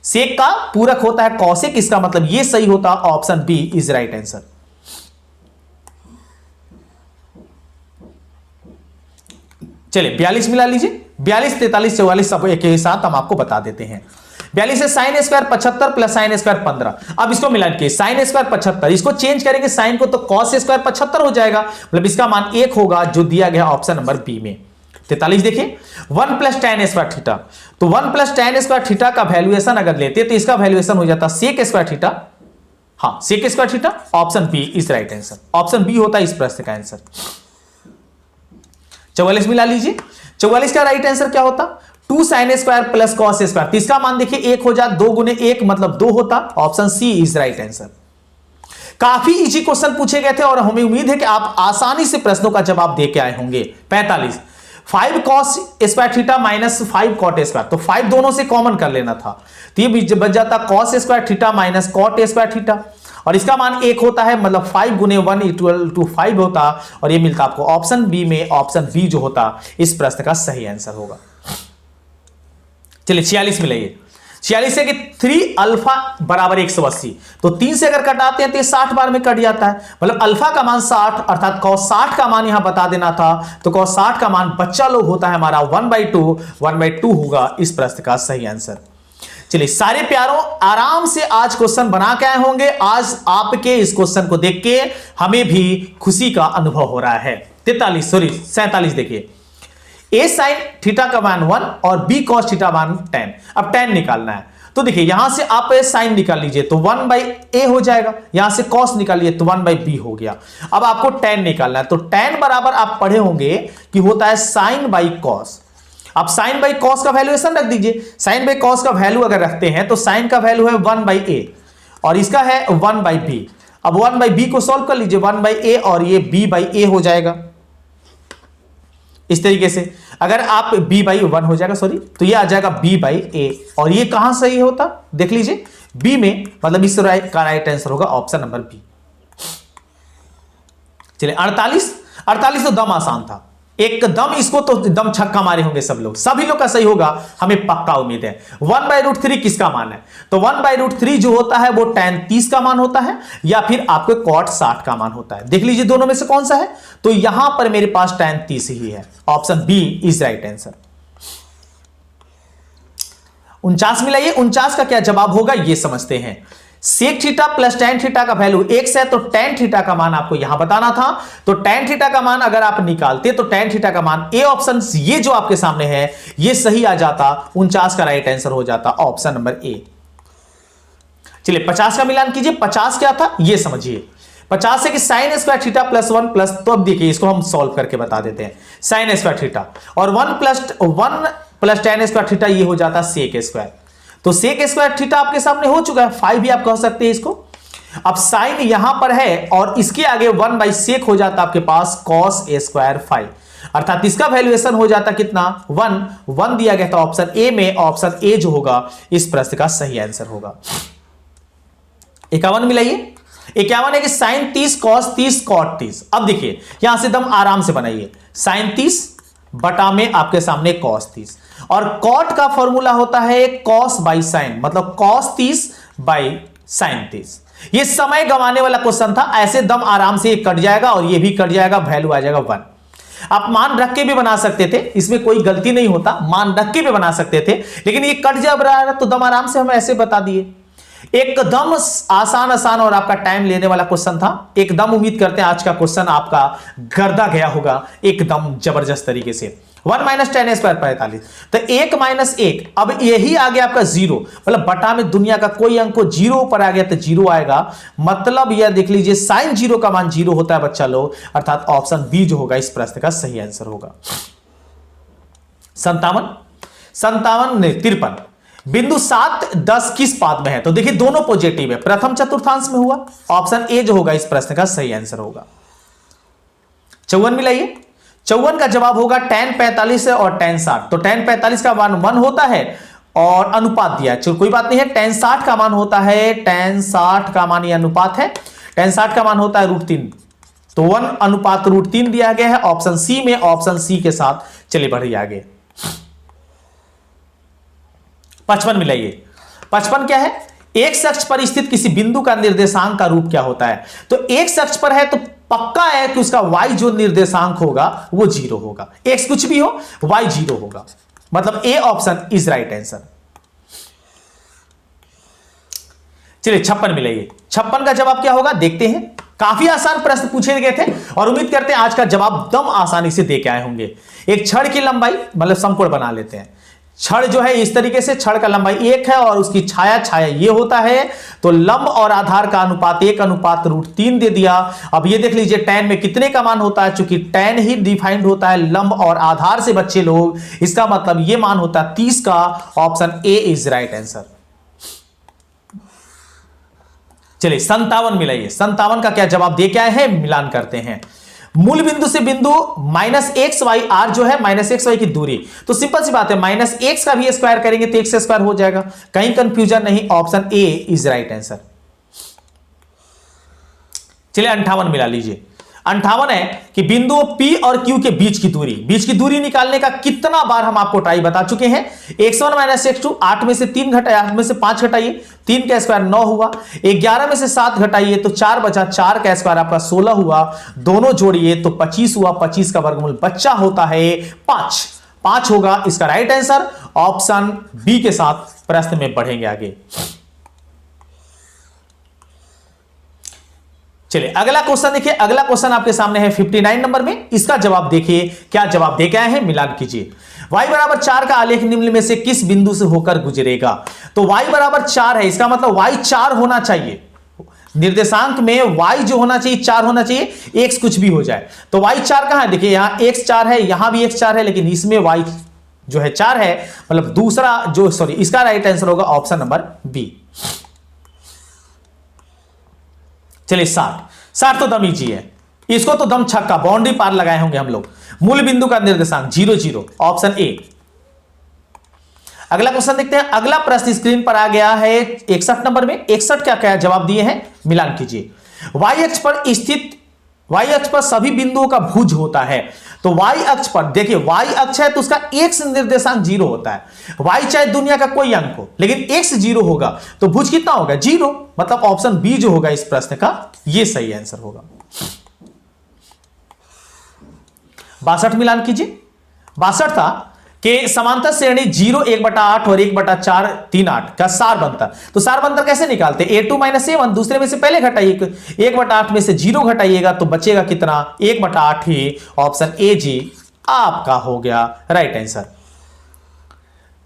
सेक का पूरक होता है कॉसेक, इसका मतलब ये सही होता, option B is right answer. चलिए 42 मिला लीजिए, 42, 43, 44 सब एक ही साथ हम आपको बता देते हैं। 42 से sine square 75 plus sine square 15, अब इसको मिला के साइन स्क्वायर 75, इसको चेंज करेंगे साइन को तो कॉस स्क्वायर 75 हो जाएगा, मतलब इसका मान 1 होगा जो दिया गया ऑप्शन नंबर बी में। 43 देखिए 1 + tan स्क्वायर थीटा, तो 1 + tan स्क्वायर थीटा का वैल्यूएशन अगर लेते तो इसका वैल्यूएशन हो जाता सेक स्क्वायर थीटा, हाँ sec square theta, option B is right answer, option B होता है इस प्रश्न का आंसर। 44 मिला लीजिए, 44 का राइट आंसर क्या होता 2 sin square plus cos square, तो इसका मान देखिए 1 हो जाता, 2 × 1 मतलब 2 होता, option C is right answer. काफी इजी क्वेश्चन पूछे गए थे और हमें उम्मीद है कि आप आसानी से प्रश्नों का जवाब दे के आए होंगे। 45 5 cos square theta minus 5 cot square, तो 5 दोनों से कॉमन कर लेना था, तो ये बच जाता cos square theta minus cot square theta, और इसका मान 1 होता है, मतलब 5 × 1 = 5 होता, और ये मिलता आपको ऑप्शन बी में, ऑप्शन बी जो होता इस प्रश्न का सही आंसर होगा। चलिए 46 मिलाइए, 46 है कि 3 अल्फा बराबर 180, तो 3 से अगर कटाते हैं तो ये 60 बार में कट जाता है, मतलब अल्फा का मान 60, अर्थात cos 60 का मान यहां बता देना था, तो cos 60 का मान बच्चा लोग होता है हमारा 1/2 होगा इस प्रश्न का सही आंसर। चलिए सारे प्यारों आराम से आज क्वेश्चन बना के आए होंगे, आज आपके इस क्वेश्चन को देख के हमें भी खुशी का अनुभव हो रहा है। 47 देखिए, a sin थीटा का मान 1 और b cos थीटा मान 10, अब 10 निकालना है, तो देखिए यहां से आप साइन निकाल लीजिए तो 1/a हो जाएगा, यहां से cos निकालिए तो 1/b हो गया। अब आपको tan निकालना है, तो tan बराबर आप पढ़े होंगे कि होता है sin/cos, अब sin/cos का वैल्यूएशन रख दीजिए, sin/cos का वैल्यू अगर रखते हैं तो sin का वैल्यू है 1/a और इसका है 1/b, अब 1/b को सॉल्व कर लीजिए, 1/a और ये b/a हो जाएगा इस तरीके से, अगर आप b/1 हो जाएगा, सॉरी, तो ये आ जाएगा b/a, और ये कहां सही होता देख लीजिए b में, मतलब इस का राइट आंसर होगा ऑप्शन नंबर बी। चलिए 48 तो दम आसान था, एकदम इसको तो दम छक्का मारे होंगे सब लोग, सभी लोग का सही होगा, हमें पक्का उम्मीद है। 1/√3 किसका मान है, तो 1/√3 जो होता है वो tan 30 का मान होता है या फिर आपके cot 60 का मान होता है, देख लीजिए दोनों में से कौन सा है, तो यहां पर मेरे पास tan 30 ही है, option B is right answer. 49 मिलाइए, 49 का क्या जवाब होगा ये समझते हैं। Sec theta plus tan theta का वैल्यू x है, तो tan थीटा का मान आपको यहां बताना था, तो tan थीटा का मान अगर आप निकालते तो tan थीटा का मान ए ऑप्शन ये जो आपके सामने है ये सही आ जाता, 49 का राइट आंसर हो जाता ऑप्शन नंबर ए। चलिए 50 का मिलान कीजिए। 50 क्या था ये समझिए। 50 है कि sine square theta plus 1 plus, तो अब देखिए इसको हम सॉल्व करके बता देते हैं। साइन स्क्वायर थीटा और 1 प्लस tan स्क्वायर थीटा, ये हो जाता सेक स्क्वायर। तो सेक स्क्वायर थीटा आपके सामने हो चुका है, 5 भी आप कह सकते हैं इसको। अब साइन यहां पर है और इसके आगे 1/सेक हो जाता आपके पास cos a स्क्वायर 5, अर्थात इसका वैल्यूएशन हो जाता कितना 1 दिया गया था ऑप्शन ए में। ऑप्शन ए जो होगा इस प्रश्न का सही आंसर होगा। 51 मिलाइए। 51 है कि साइन 30 cos 30 cot 30। अब देखिए यहां से एकदम आराम से बनाइए। साइन 30 बटा में आपके सामने cos 30 और cot का फॉर्मूला होता है cos बाई साइन, मतलब cos 30 बाई साइन 30। ये समय गंवाने वाला क्वेश्चन था, ऐसे दम आराम से ये कट जाएगा और ये भी कट जाएगा, वैल्यू आ जाएगा 1। आप मान रख के भी बना सकते थे, इसमें कोई गलती नहीं होता, मान रख के भी बना सकते थे, लेकिन ये कट जा रहा है तो दम आराम से हम ऐसे बता दिए। एकदम आसान और आपका टाइम लेने वाला क्वेश्चन था। एकदम उम्मीद करते हैं आज का क्वेश्चन आपका गर्दा गया होगा एकदम जबरदस्त तरीके से। 1 माइनस tan स्क्वायर 45, तो 1 माइनस 1, अब यही आ गया आपका 0, मतलब बटा में दुनिया का कोई अंक को 0 पर आ गया तो 0 आएगा। मतलब यह देख लीजिए साइन 0 का मान 0 होता है बच्चा लोग, अर्थात ऑप्शन बी जो होगा इस प्रश्न का सही आंसर होगा। 57 नहीं 53, बिंदु 7 10 किस पाद में है? तो देखिए दोनों पॉजिटिव है, प्रथम चतुर्थांश में हुआ, ऑप्शन ए जो होगा इस प्रश्न का सही आंसर होगा। 54 मिलाइए। 54 का जवाब होगा tan 45 है और tan 60। तो tan 45 का मान 1 होता है और अनुपात दिया है, चलो कोई बात नहीं है। tan 60 का मान होता है, tan 60 का मान ये अनुपात है, tan 60 का मान होता है √3, तो 1 अनुपात √3 दिया गया है ऑप्शन सी में। ऑप्शन सी के साथ चलिए बढ़िए आगे। 55 मिलाइए। 55 क्या है? एक अक्ष पर स्थित किसी बिंदु का निर्देशांक का रूप क्या होता है? तो एक अक्ष पर है तो पक्का है कि उसका y जो निर्देशांक होगा वो 0 होगा। x कुछ भी हो y 0 होगा, मतलब A option is right answer. चलिए 56 मिलाइए। 56 का जवाब क्या होगा देखते हैं। काफी आसान प्रश्न पूछे गए थे और उम्मीद करते हैं आज का जवाब दम आसानी से दे के आए होंगे। एक छड़ की लंबाई, मतलब समकोण बना लेते हैं। छड़ जो है इस तरीके से, छड़ का लंबाई 1 है और उसकी छाया ये होता है, तो लंब और आधार का अनुपात 1 अनुपात √3 दे दिया। अब ये देख लीजिए tan में कितने का मान होता है, चूंकि tan ही डिफाइंड होता है लंब और आधार से बच्चे लोग, इसका मतलब ये मान होता है 30 का। Option A is right answer. चलिए 57 मिलाइए। 57 का क्या जवाब दे के आए हैं, मिलान करते हैं। मूल बिंदु से बिंदु -xy r जो है -xy की दूरी, तो सिंपल सी बात है -x का भी स्क्वायर करेंगे तो x स्क्वायर हो जाएगा, कहीं कंफ्यूजन नहीं। Option A is right answer. चलिए 58 मिला लीजिए। 58 है कि बिंदु P और Q के बीच की दूरी निकालने का कितना बार हम आपको ट्राई बता चुके हैं। x1 - x2, 8 में से 3 घटाइए, 8 में से 5 घटाइए, 3 का स्क्वायर 9 हुआ। 11 में से 7 घटाइए तो 4 बचा, 4 का स्क्वायर आपका 16 हुआ। दोनों जोड़िए तो 25 हुआ, 25 का वर्गमूल बच्चा होता है 5 होगा इसका राइट आंसर। ऑप्शन बी के साथ प्रश्न में बढ़ेंगे आगे। चलिए अगला क्वेश्चन देखिए। अगला क्वेश्चन आपके सामने है 59 नंबर में। इसका जवाब देखिए, क्या जवाब दे के आए हैं, मिलान कीजिए। y बराबर 4 का आलेख निम्न में से किस बिंदु से होकर गुजरेगा? तो y बराबर 4 है, इसका मतलब y 4 होना चाहिए। निर्देशांक में y जो होना चाहिए 4 होना चाहिए, x कुछ भी हो जाए। तो y 4 कहां है? देखिए यहां x 4 है, यहां भी x 4 है, लेकिन इसमें y जो है 4 है, मतलब दूसरा जो इसका राइट आंसर होगा ऑप्शन नंबर बी। चलिए 60 तो दम इजी है, इसको तो दम छक्का बाउंड्री पार लगाए होंगे हम लोग। मूल बिंदु का निर्देशांक 0 0, ऑप्शन ए। अगला क्वेश्चन देखते हैं। अगला प्रश्न स्क्रीन पर आ गया है 61 नंबर में। 61 क्या जवाब दिए हैं, मिलान कीजिए। y अक्ष पर स्थित, y अक्ष पर सभी बिंदुओं का भुज होता है। तो y अक्ष पर देखिए, y अक्ष है तो उसका x निर्देशांक 0 होता है। y चाहे दुनिया का कोई अंक हो, लेकिन x 0 होगा तो भुज कितना होगा 0, मतलब ऑप्शन बी जो होगा इस प्रश्न का यह सही आंसर होगा। 62 मिलान कीजिए। 62 था कि समांतर श्रेणी 0 1/8 और 1/4 3 8 का सार बनता। तो सार बनता कैसे निकालते? a2 - a1 दूसरे में से पहले घटाइए, 1/8 में से 0 घटाइएगा तो बचेगा कितना 1/8 ही। ऑप्शन ए जी आपका हो गया राइट आंसर।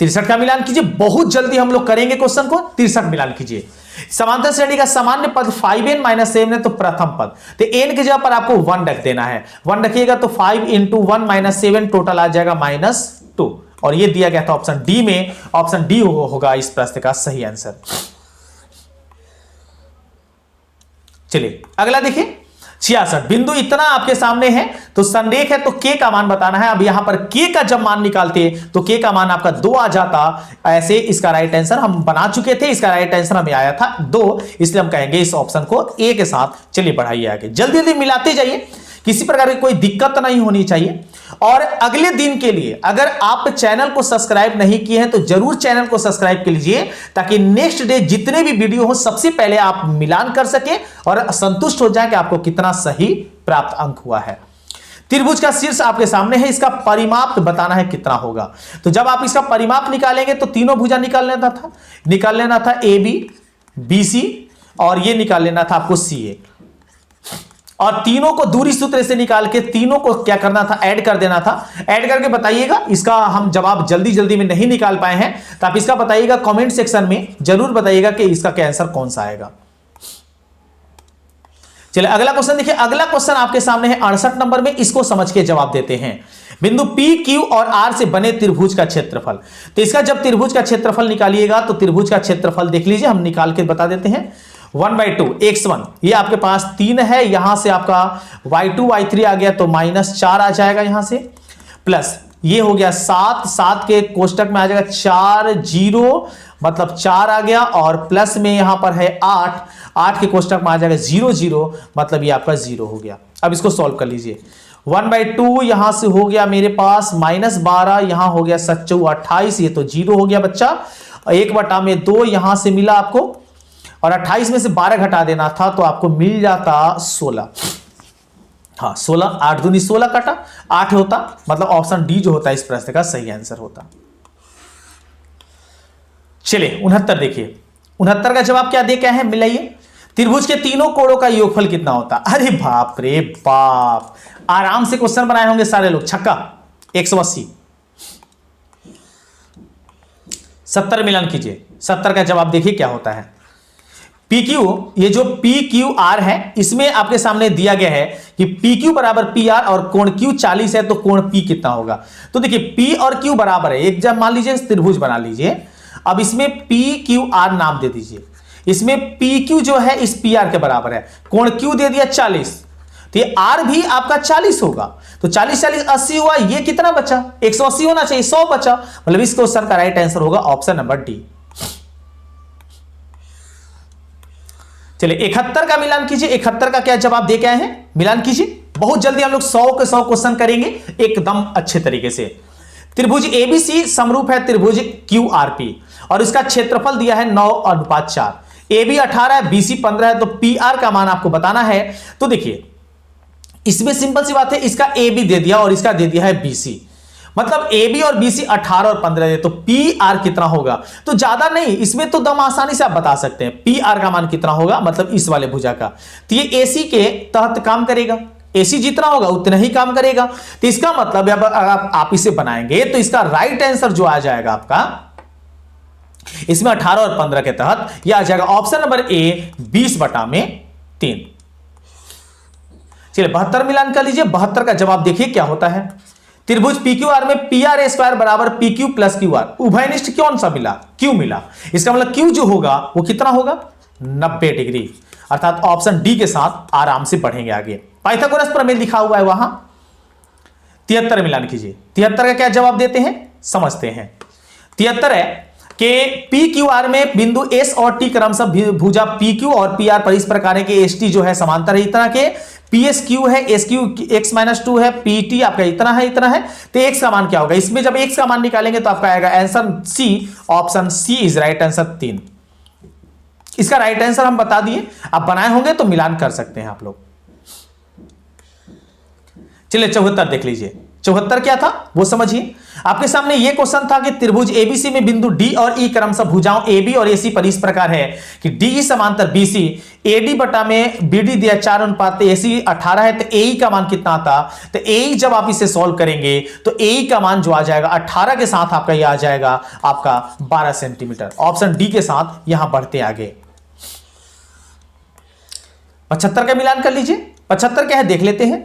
63 का मिलान कीजिए। बहुत जल्दी हम लोग करेंगे क्वेश्चन को। 63 मिलान कीजिए। समांतर श्रेणी का सामान्य पद 5n माइनस 7 है तो प्रथम पद, तो n की जगह पर आपको 1 रख देना है। 1 रखिएगा तो 5 इंटू 1 माइनस 7 टोटल आ जाएगा -2, और ये दिया गया था ऑप्शन डी में। ऑप्शन डी होगा इस प्रश्न का सही आंसर। चलिए अगला देखिए 66 बिंदु इतना आपके सामने है तो संरेख है तो k का मान बताना है। अब यहां पर k का जब मान निकालते तो k का मान आपका 2 आ जाता, ऐसे इसका राइट आंसर हम बना चुके थे, इसका राइट आंसर हमें आया था 2, इसलिए हम कहेंगे इस ऑप्शन को a के साथ। चलिए बढ़ाइए आगे, जल्दी जल्दी मिलाते जाइए, किसी प्रकार की कोई दिक्कत नहीं होनी चाहिए। और अगले दिन के लिए अगर आप चैनल को सब्सक्राइब नहीं किए हैं तो जरूर चैनल को सब्सक्राइब कर लीजिए, ताकि नेक्स्ट डे जितने भी वीडियो हो सबसे पहले आप मिलान कर सके और संतुष्ट हो जाए कि आपको कितना सही प्राप्त अंक हुआ है। त्रिभुज का शीर्ष आपके सामने है, इसका परिमाप बताना है कितना होगा। तो जब आप इसका परिमाप निकालेंगे तो तीनों भुजा निकाल लेना था ए बी बी सी, और ये निकाल लेना था आपको सी ए, और तीनों को दूरी सूत्र से निकाल के तीनों को क्या करना था, ऐड कर देना था। ऐड करके बताइएगा, इसका हम जवाब जल्दी जल्दी में नहीं निकाल पाए हैं तो आप इसका बताइएगा कमेंट सेक्शन में, जरूर बताइएगा कि इसका क्या आंसर कौन सा आएगा। चलिए अगला क्वेश्चन देखिए, अगला क्वेश्चन आपके सामने है 68 नंबर में, इसको समझ के जवाब देते हैं। बिंदु P, Q और R से बने त्रिभुज का क्षेत्रफल। तो इसका जब त्रिभुज का क्षेत्रफल निकालिएगा तो त्रिभुज का क्षेत्रफल देख लीजिए, हम निकाल के बता देते हैं। 1/2 x1 ये आपके पास 3 है, यहां से आपका y2 y3 आ गया तो -4 आ जाएगा यहां से, प्लस ये हो गया 7 के कोष्टक में आ जाएगा 4 0 मतलब 4 आ गया, और प्लस में यहां पर है 8 के कोष्टक में आ जाएगा 0 0 मतलब ये आपका 0 हो गया। अब इसको सॉल्व कर लीजिए। 1/2 यहां से हो गया मेरे पास -12, यहां हो गया 7 × 28, ये तो 0 हो गया बच्चा। 1/2 यहां से मिला आपको, और 28 में से 12 घटा देना था तो आपको मिल जाता 16। हाँ 16, 8 दूनी 16 काटा 8 होता, मतलब ऑप्शन डी जो होता है इस प्रश्न का सही आंसर होता। चलिए 69 देखिए, 69 का जवाब क्या दे क्या है, मिलाइए। त्रिभुज के तीनों कोणों का योगफल कितना होता। अरे बाप रे बाप, आराम से क्वेश्चन बनाए होंगे सारे लोग। छक्का 180, 70 मिलान कीजिए। 70 का जवाब देखिए क्या होता है। PQ, ये जो PQR है इसमें आपके सामने दिया गया है कि PQ बराबर PR और कोण Q 40 है तो कोण P कितना होगा। तो देखिए P और Q बराबर है, एक जब मान लीजिए त्रिभुज बना लीजिए, अब इसमें PQR नाम दे दीजिए। इसमें PQ जो है इस PR के बराबर है, कोण Q दे दिया 40, तो ये R भी आपका 40 होगा, तो 40 40 80 हुआ, ये कितना बचा 180 होना चाहिए, 100 बचा, मतलब इस क्वेश्चन का राइट आंसर होगा ऑप्शन नंबर डी। चलिए 71 का मिलान कीजिए। 71 का क्या जवाब दे के आए हैं, मिलान कीजिए। बहुत जल्दी हम लोग 100 के 100 क्वेश्चन करेंगे एकदम अच्छे तरीके से। त्रिभुज ABC समरूप है त्रिभुज QRP, और इसका क्षेत्रफल दिया है 9:4। AB 18 है, BC 15 है, तो PR का मान आपको बताना है। तो देखिए इसमें सिंपल सी बात है, इसका AB दे दिया और इसका दे दिया है BC, मतलब AB और BC 18 और 15 है, तो PR कितना होगा। तो ज्यादा नहीं, इसमें तो दम आसानी से आप बता सकते हैं PR का मान कितना होगा, मतलब इस वाले भुजा का। तो ये AC के तहत काम करेगा, AC जितना होगा उतना ही काम करेगा। तो इसका मतलब अब आप इसे बनाएंगे तो इसका राइट आंसर जो आ जाएगा आपका इसमें 18 और 15 के तहत यह आ जाएगा ऑप्शन नंबर ए 20/3। चलिए 72 मिलान कर लीजिए। 72 का जवाब देखिए क्या होता है। त्रिभुज PQR में PR² बराबर PQ प्लस QR, उभयनिष्ठ कौन सा मिला, Q मिला। इसका मतलब Q जो होगा वो कितना होगा 90 डिग्री, अर्थात ऑप्शन डी के साथ आराम से बढ़ेंगे आगे। पाइथागोरस प्रमेय लिखा हुआ है वहां। 73 मिलान कीजिए। 73 का क्या जवाब देते हैं समझते हैं। 73 है कि PQR में बिंदु S और T क्रमशः भुजा PQ और PR पर इस प्रकार है कि ST जो है समांतर है इतना के, PSQ है, SQ x-2 है, PT आपका इतना है तो x का मान क्या होगा। इसमें जब x का मान निकालेंगे तो आपका आएगा answer C, option C is right answer 3। इसका राइट आंसर हम बता दिए, आप बनाए होंगे तो मिलान कर सकते हैं आप लोग। चलिए 74 देख लीजिए। 74 क्या था वो समझिए। आपके सामने ये क्वेश्चन था कि त्रिभुज ABC में बिंदु D और E क्रमशः भुजाओं AB और AC पर इस प्रकार है कि DE समांतर BC, AD बटा में BD दिया 4:, AC 18 है, तो AE का मान कितना आता। तो AE जब आप इसे सॉल्व करेंगे तो AE का मान जो आ जाएगा 18 के साथ आपका यह आ जाएगा आपका 12 सेंटीमीटर। ऑप्शन डी के साथ यहां बढ़ते आगे। 75 का मिलान कर लीजिए। 75 क्या है देख लेते हैं।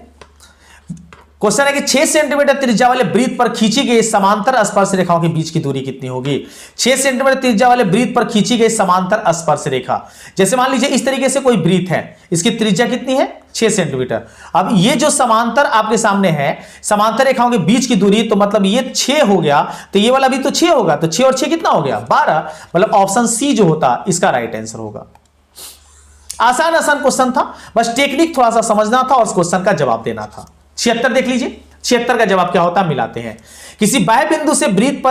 क्वेश्चन है कि 6 सेंटीमीटर त्रिज्या वाले वृत्त पर खींची गई समांतर स्पर्श रेखाओं के बीच की दूरी कितनी होगी। 6 सेंटीमीटर त्रिज्या वाले वृत्त पर खींची गई समांतर स्पर्श रेखा, जैसे मान लीजिए इस तरीके से कोई वृत्त है, इसकी त्रिज्या कितनी है 6 सेंटीमीटर। अब ये जो समांतर आपके सामने है, समांतर रेखाओं के बीच की दूरी, तो मतलब ये 6 हो गया, तो ये वाला भी तो 6 होगा, तो 6 और 6 कितना हो गया 12, मतलब ऑप्शन सी जो होता इसका राइट आंसर होगा। आसान क्वेश्चन था, बस टेक्निक थोड़ा सा समझना था और उस क्वेश्चन का जवाब देना था। 76 देख लीजिए, 76 का जवाब क्या होता है मिलाते हैं। किसी बाह्य बिंदु से वृत्त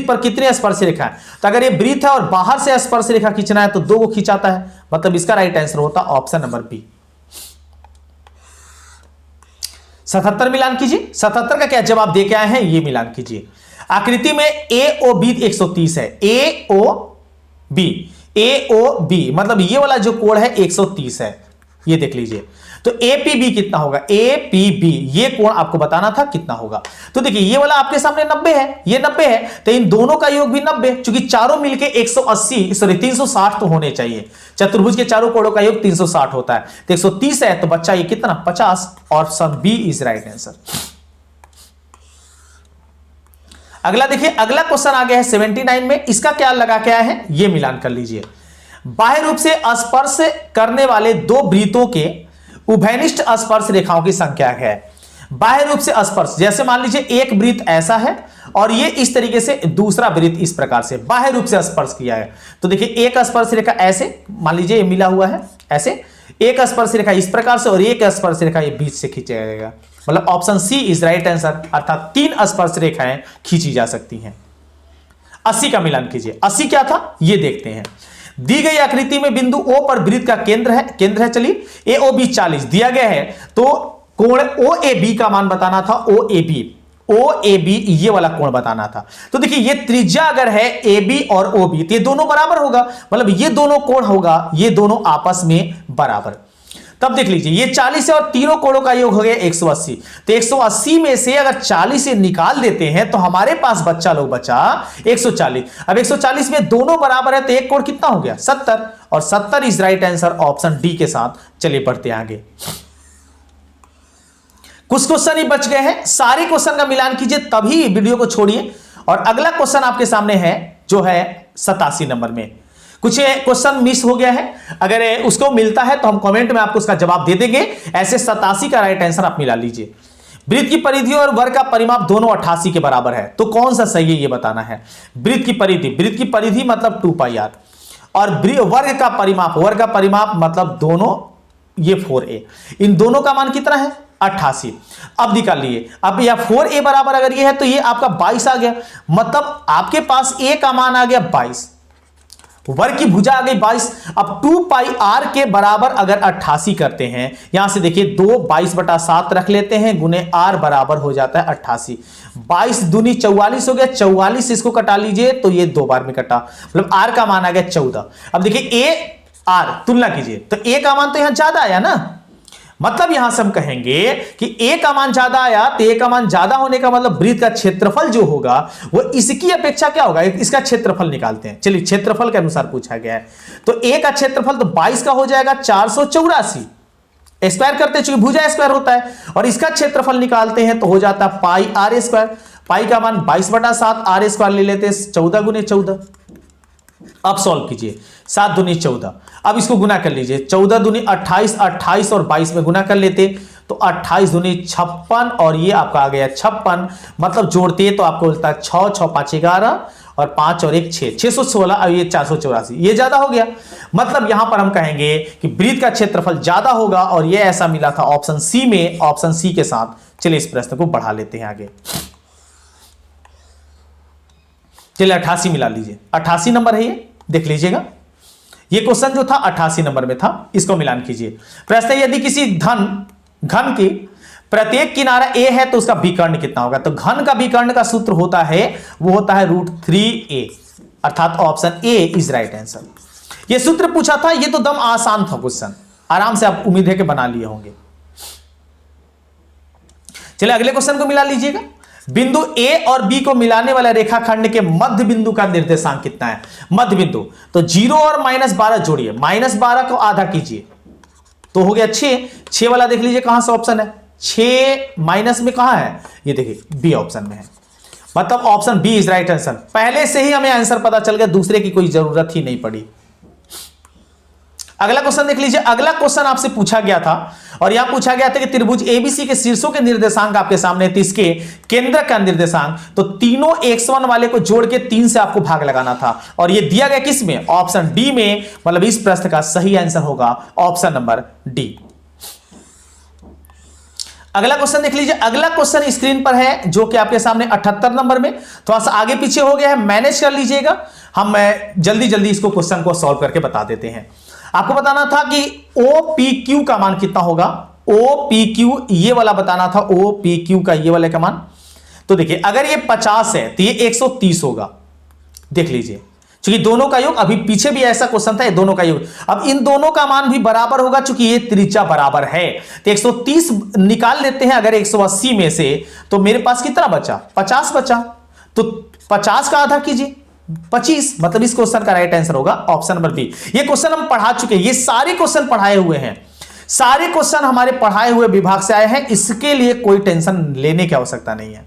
पर कितने स्पर्श रेखा है, तो अगर ये वृत्त है और बाहर से स्पर्श रेखा खींचना है तो 2 को खींचाता है, मतलब इसका राइट आंसर होता ऑप्शन नंबर बी। 77 मिलान कीजिए। 77 का क्या जवाब दे के आए हैं ये मिलान कीजिए। आकृति में AOB 130 है, AOB मतलब ये वाला जो कोण है 130 है, ये देख लीजिए। तो APB कितना होगा, APB ये कोण आपको बताना था कितना होगा। तो देखिए ये वाला आपके सामने 90 है, ये 90 है, तो इन दोनों का योग भी 90, क्योंकि चारों मिलके 360 तो होने चाहिए। चतुर्भुज के चारों कोणों का योग 360 होता है, तो 130 है, तो बच्चा ये कितना 50, option B is right answer. अगला देखिए, अगला क्वेश्चन आ गया है 79 में, इसका क्या लगा के आया है ये मिलान कर लीजिए। बाह्य रूप से स्पर्श करने वाले दो वृत्तों के उभयनिष्ठ स्पर्श रेखाओं की संख्या है। बाह्य रूप से स्पर्श, जैसे मान लीजिए एक वृत्त ऐसा है और ये इस तरीके से, दूसरा वृत्त इस प्रकार से बाह्य रूप से स्पर्श किया है। तो देखिए एक स्पर्श रेखा ऐसे मान लीजिए ये मिला हुआ है, ऐसे एक स्पर्श रेखा इस प्रकार से और एक स्पर्श रेखा ये बीच से खींचा जाएगा, मतलब option C is right answer, अर्थात 3 स्पर्श रेखाएं खींची जा सकती हैं। 80 का मिलान कीजिए। 80 क्या था ये देखते हैं। दी गई आकृति में बिंदु O पर वृत्त का केंद्र है, चलिए AOB 40 दिया गया है, तो कोण OAB का मान बताना था, OAB ये वाला कोण बताना था। तो देखिए ये त्रिज्या अगर है AB और OB तो ये दोनों बराबर होगा, मतलब ये दोनों कोण होगा, ये दोनों आपस में बराबर। तब देख लीजिए ये 40 है और तीनों कोणों का योग हो गया 180, तो 180 में से अगर 40 से निकाल देते हैं तो हमारे पास बच्चा 140। अब 140 में दोनों बराबर है तो एक कोण कितना हो गया 70, और 70 is right answer, option D के साथ। चलिए बढ़ते आगे, कुछ क्वेश्चन ही बच गए हैं, सारे क्वेश्चन का मिलान कीजिए तभी वीडियो को छोड़िए। और अगला क्वेश्चन आपके सामने है जो है 87 नंबर में। कुछ क्वेश्चन मिस हो गया है, अगर उसको मिलता है तो हम कमेंट में आपको उसका जवाब दे देंगे। ऐसे 87 का राइट आंसर आप मिला लीजिए। वृत्त की परिधि और वर्ग का परिमाप दोनों 88 के बराबर है, तो कौन सा सही है ये बताना है। वृत्त की परिधि मतलब 2πr, और वर्ग का परिमाप मतलब दोनों ये 4a, इन दोनों का मान कितना है 88। अब निकाल लिए, अब यह 4a बराबर अगर ये है तो ये आपका 22 आ गया, मतलब आपके पास a का मान आ गया 22, वर्ग की भुजा आ गई 22। अब 2πr के बराबर अगर 88 करते हैं, यहां से देखिए 2 22/7 रख लेते हैं, गुने r बराबर हो जाता है 88। 22 दूनी 44 हो गया, 44 इसको कटा लीजिए तो ये 2 बार में कटा, मतलब r का मान आ गया 14। अब देखिए a r तुलना कीजिए तो a का मान तो यहां ज्यादा आया ना, मतलब यहां से हम कहेंगे कि a का मान ज्यादा आया, तो a का मान ज्यादा होने का मतलब वृत्त का क्षेत्रफल जो होगा वो इसकी अपेक्षा क्या होगा, इसका क्षेत्रफल निकालते हैं। चलिए क्षेत्रफल के अनुसार पूछा गया है, तो a का क्षेत्रफल तो 22 का हो जाएगा 484, स्क्वायर करते चूंकि भुजा स्क्वायर होता है, और इसका क्षेत्रफल निकालते हैं तो हो जाता है πr²। पाई का मान 22/7, r² ले लेते हैं 14 गुने 14। अब सॉल्व कीजिए, 7 दूनी 14, अब इसको गुना कर लीजिए, 14 दूनी 28, 28 और 22 में गुना कर लेते तो 28 दूनी 56, और ये आपका आ गया 56, मतलब जोड़ते तो आपको मिलता है 6 6 5 11 और 5 और 1 6, 616, और ये 484, ये ज्यादा हो गया। मतलब यहां पर हम कहेंगे कि वृत्त का क्षेत्रफल ज्यादा होगा, और ये ऐसा मिला था ऑप्शन सी में, ऑप्शन सी के साथ। चलिए इस प्रश्न को बढ़ा लेते हैं आगे। चलिए 88 मिला लीजिए, 88 नंबर है ये, देख लीजिएगा ये क्वेश्चन जो था 88 नंबर में था, इसको मिलान कीजिए। प्रश्न है यदि किसी घन की प्रत्येक किनारा a है तो उसका विकर्ण कितना होगा। तो घन का विकर्ण का सूत्र होता है, वो होता है √3a, अर्थात option A is right answer. ये सूत्र पूछा था, ये तो दम आसान था क्वेश्चन, आराम से आप उम्मीद है कि बना लिए होंगे। चलिए अगले क्वेश्चन को मिला लीजिएगा। बिंदु A और B को मिलाने वाला रेखाखंड के मध्य बिंदु का निर्देशांक कितना है। मध्य बिंदु तो 0 और -12 जोड़िए, -12 को आधा कीजिए, तो हो गया 6, 6 वाला देख लीजिए कहां से ऑप्शन है, 6 माइनस में कहां है, ये देखिए बी ऑप्शन में है, मतलब option B is right answer. पहले से ही हमें आंसर पता चल गया, दूसरे की कोई जरूरत ही नहीं पड़ी। अगला क्वेश्चन देख लीजिए। अगला क्वेश्चन आपसे पूछा गया था और यहां पूछा गया था कि त्रिभुज एबीसी के शीर्षों के निर्देशांक आपके सामने थे, इसके केंद्र का निर्देशांक, तो तीनों x1 वाले को जोड़ के 3 से आपको भाग लगाना था और यह दिया गया किस में, ऑप्शन डी में, मतलब इस प्रश्न का सही आंसर होगा ऑप्शन नंबर डी। अगला क्वेश्चन देख लीजिए। अगला क्वेश्चन स्क्रीन पर है जो कि आपके सामने 78 नंबर में, थोड़ा सा आगे पीछे हो गया है, मैनेज कर लीजिएगा। हम जल्दी जल्दी इसको क्वेश्चन को सॉल्व करके बता देते हैं। आपको बताना था कि OPQ का मान कितना होगा, OPQ ये वाला बताना था, OPQ का ये वाले का मान। तो देखिए अगर ये 50 है तो ये 130 होगा, देख लीजिए, क्योंकि दोनों का योग, अभी पीछे भी ऐसा क्वेश्चन था, ये दोनों का योग, अब इन दोनों का मान भी बराबर होगा चूंकि ये त्रिज्या बराबर है। तो 130 निकाल लेते हैं अगर 180 में से, तो मेरे पास कितना बचा, 50 बचा, तो 50 का आधा कीजिए 25, मतलब इस क्वेश्चन का राइट आंसर होगा ऑप्शन नंबर बी। ये क्वेश्चन हम पढ़ा चुके हैं, ये सारे क्वेश्चन पढ़ाए हुए हैं, सारे क्वेश्चन हमारे पढ़ाए हुए विभाग से आए हैं, इसके लिए कोई टेंशन लेने की आवश्यकता नहीं है।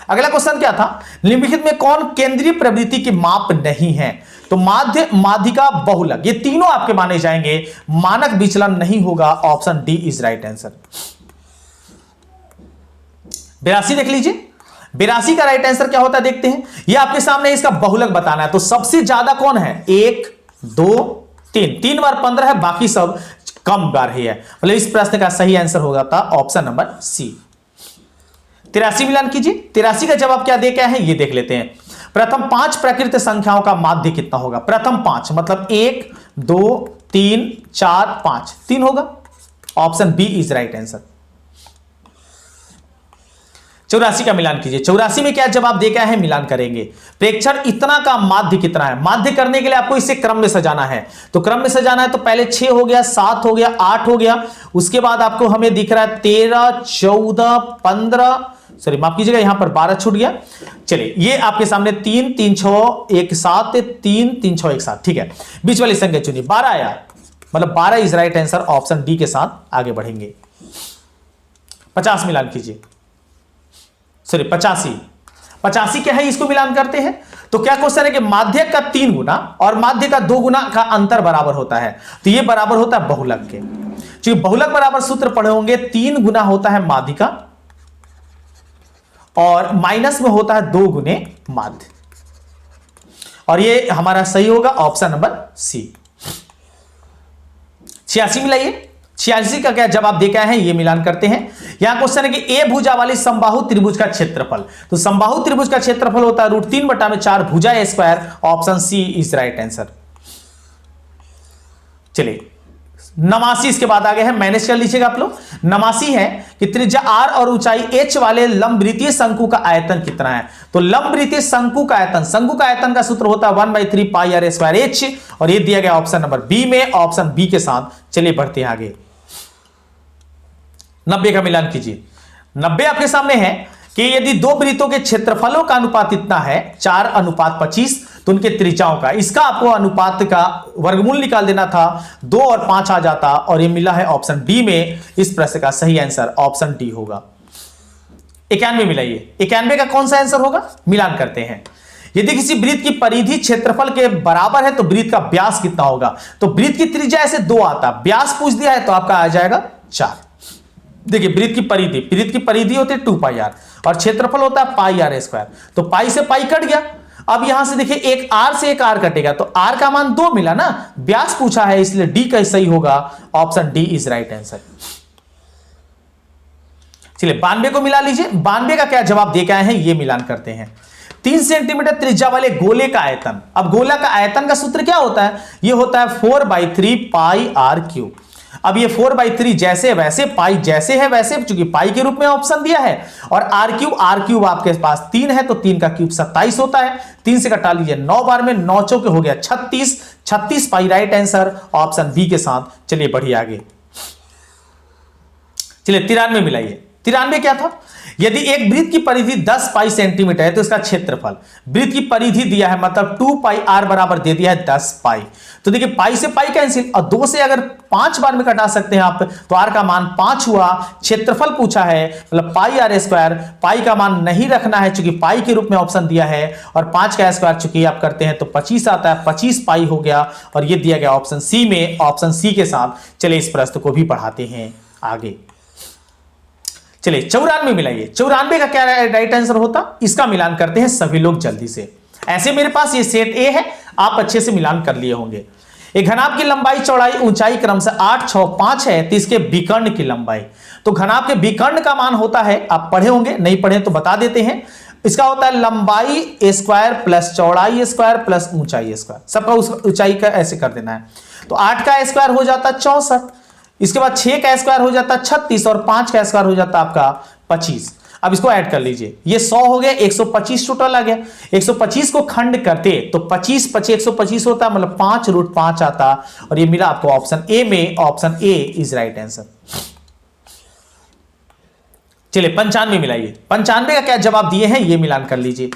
अगला क्वेश्चन क्या था, निम्नलिखित में कौन केंद्रीय प्रवृत्ति की माप नहीं है, तो माध्य, माध्यिका, बहुलक, ये तीनों आपके माने जाएंगे, मानक विचलन नहीं होगा, option D is right answer. 82 देख लीजिए, 82 का राइट आंसर क्या होता है देखते हैं। ये आपके सामने इसका बहुलक बताना है, तो सबसे ज्यादा कौन है, 1 2 3, 3 बार 15 है, बाकी सब कम बार ही है, मतलब इस प्रश्न का सही आंसर होगा था ऑप्शन नंबर सी। 83 मिलान कीजिए। 83 का जवाब क्या दे क्या है ये देख लेते हैं। प्रथम 5 प्रकृत संख्याओं का माध्य कितना होगा, प्रथम 5 मतलब 1 2 3 4 5, 3 होगा, option B is right answer. 84 का मिलान कीजिए। 84 में क्या जवाब दे क्या है, मिलान करेंगे। प्रेक्षण इतना का माध्य कितना है, माध्य करने के लिए आपको इसे क्रम में सजाना है, तो क्रम में सजाना है तो पहले 6 हो गया, 7 हो गया, 8 हो गया, उसके बाद आपको हमें दिख रहा है 13 14 15, सॉरी माफ कीजिएगा यहां पर 12 छूट गया। चलिए ये आपके सामने 3 3 6 1 7 3 3 6 1 7, ठीक है, बीच वाली संख्या चुनिए, 12 आया, मतलब 12 is right answer, option D के साथ आगे बढ़ेंगे। 50 मिलान कीजिए, सॉरी 85 क्या है, इसको मिलान करते हैं, तो क्या क्वेश्चन है कि माध्य का 3 गुना और माध्य का 2 गुना का अंतर बराबर होता है, तो ये बराबर होता है बहुलक के, क्योंकि बहुलक बराबर सूत्र पढ़े होंगे, 3 गुना होता है माध्य का और माइनस में होता है 2 गुने माध्य, और ये हमारा सही होगा ऑप्शन नंबर सी। 86 मिलाइए। 86 का क्या जवाब दे क्या है ये मिलान करते हैं। यहां क्वेश्चन है कि ए भुजा वाली समबाहु त्रिभुज का क्षेत्रफल, तो समबाहु त्रिभुज का क्षेत्रफल होता है √3/4 भुजा a square, option C is right answer. चलिए 89 इसके बाद आगे है, मैनेज कर लीजिएगा आप लोग। 89 है कि त्रिज्या r और ऊंचाई h वाले लंबवृत्तीय शंकु का आयतन कितना है, तो लंबवृत्तीय शंकु का आयतन, शंकु का आयतन का सूत्र होता है 1/3 पाई r स्क्वायर h, और ये दिया गया ऑप्शन नंबर बी में, ऑप्शन बी के साथ। चलिए बढ़ते हैं आगे। 90 का मिलान कीजिए। 90 आपके सामने है कि यदि दो वृत्तों के क्षेत्रफलों का अनुपात इतना है 4:25, तो उनके त्रिज्याओं का, इसका आपको अनुपात का वर्गमूल निकाल देना था, 2 और 5 आ जाता, और ये मिला है ऑप्शन डी में, इस प्रश्न का सही आंसर ऑप्शन डी होगा। 91 मिलाइए। 91 का कौन सा आंसर होगा, मिलान करते हैं। यदि किसी वृत्त की परिधि क्षेत्रफल के बराबर है तो वृत्त का व्यास कितना होगा, तो वृत्त की त्रिज्या ऐसे 2 आता, व्यास पूछ दिया है तो आपका आ जाएगा 4। देखिए वृत्त की परिधि होती है 2πr और क्षेत्रफल होता है πr स्क्वायर, तो पाई से पाई कट गया। अब यहां से देखिए एक r से एक r कटेगा, तो r का मान 2 मिला ना, व्यास पूछा है इसलिए डी का सही होगा, option D is right answer. चलिए 92 को मिला लीजिए। 92 का क्या जवाब दे के आए हैं ये मिलान करते हैं। 3 सेंटीमीटर त्रिज्या वाले गोले का आयतन, अब गोला का आयतन का सूत्र क्या होता है, ये होता है 4/3 पाई r क्यूब। अब ये 4/3 जैसे वैसे, पाई जैसे है वैसे, चूंकि पाई के रूप में ऑप्शन दिया है, और r क्यूब आपके पास 3 है, तो 3 का क्यूब 27 होता है, 3 से कटा लीजिए 9 बार में, 9 चौके हो गया 36 पाई राइट आंसर, ऑप्शन बी के साथ। चलिए बढ़िए आगे। चलिए 93 मिलाइए। 93 क्या था यदि एक वृत्त की परिधि 10 पाई सेंटीमीटर है तो इसका क्षेत्रफल, वृत्त की परिधि दिया है मतलब 2 पाई आर बराबर दे दिया है 10 पाई। तो देखिए पाई से पाई कैंसिल और 2 से अगर 5 बार में कटा सकते हैं आप तो आर का मान 5 हुआ। क्षेत्रफल पूछा है मतलब पाई आर स्क्वायर, पाई का मान नहीं रखना है चूंकि पाई के रूप में ऑप्शन दिया है और 5 का स्क्वायर चूंकि आप करते हैं तो 25 आता है, 25 पाई हो गया और ये दिया गया ऑप्शन सी में, ऑप्शन सी के साथ। चलिए इस प्रश्न को भी पढ़ाते हैं आगे। चलिए 94 मिलाइए, 94 का क्या राइट आंसर होता, इसका मिलान करते हैं सभी लोग जल्दी से। ऐसे मेरे पास ये सेट ए है, आप अच्छे से मिलान कर लिए होंगे। एक घनाभ की लंबाई चौड़ाई ऊंचाई क्रम से 8, 6, 5 है तो इसके विकर्ण की लंबाई, तो घनाभ के विकर्ण का मान होता है, आप पढ़े होंगे, नहीं पढ़े तो बता देते हैं, इसका होता है लंबाई स्क्वायर प्लस चौड़ाई स्क्वायर प्लस ऊंचाई स्क्वायर, सबका उस ऊंचाई का ऐसे कर देना है। तो 8 का स्क्वायर हो जाता है 64, इसके बाद 6 का स्क्वायर हो जाता है 36 और 5 का स्क्वायर हो जाता है आपका 25। अब इसको ऐड कर लीजिए, ये 100 हो गया, 125 टोटल आ गया। 125 को खंड करते तो 25 25 125 होता मतलब 5√5 आता और ये मिला आपको ऑप्शन ए में, option A is right answer. चलिए 95 मिलाइए, 95 का क्या जवाब दिए हैं ये मिलान कर लीजिए।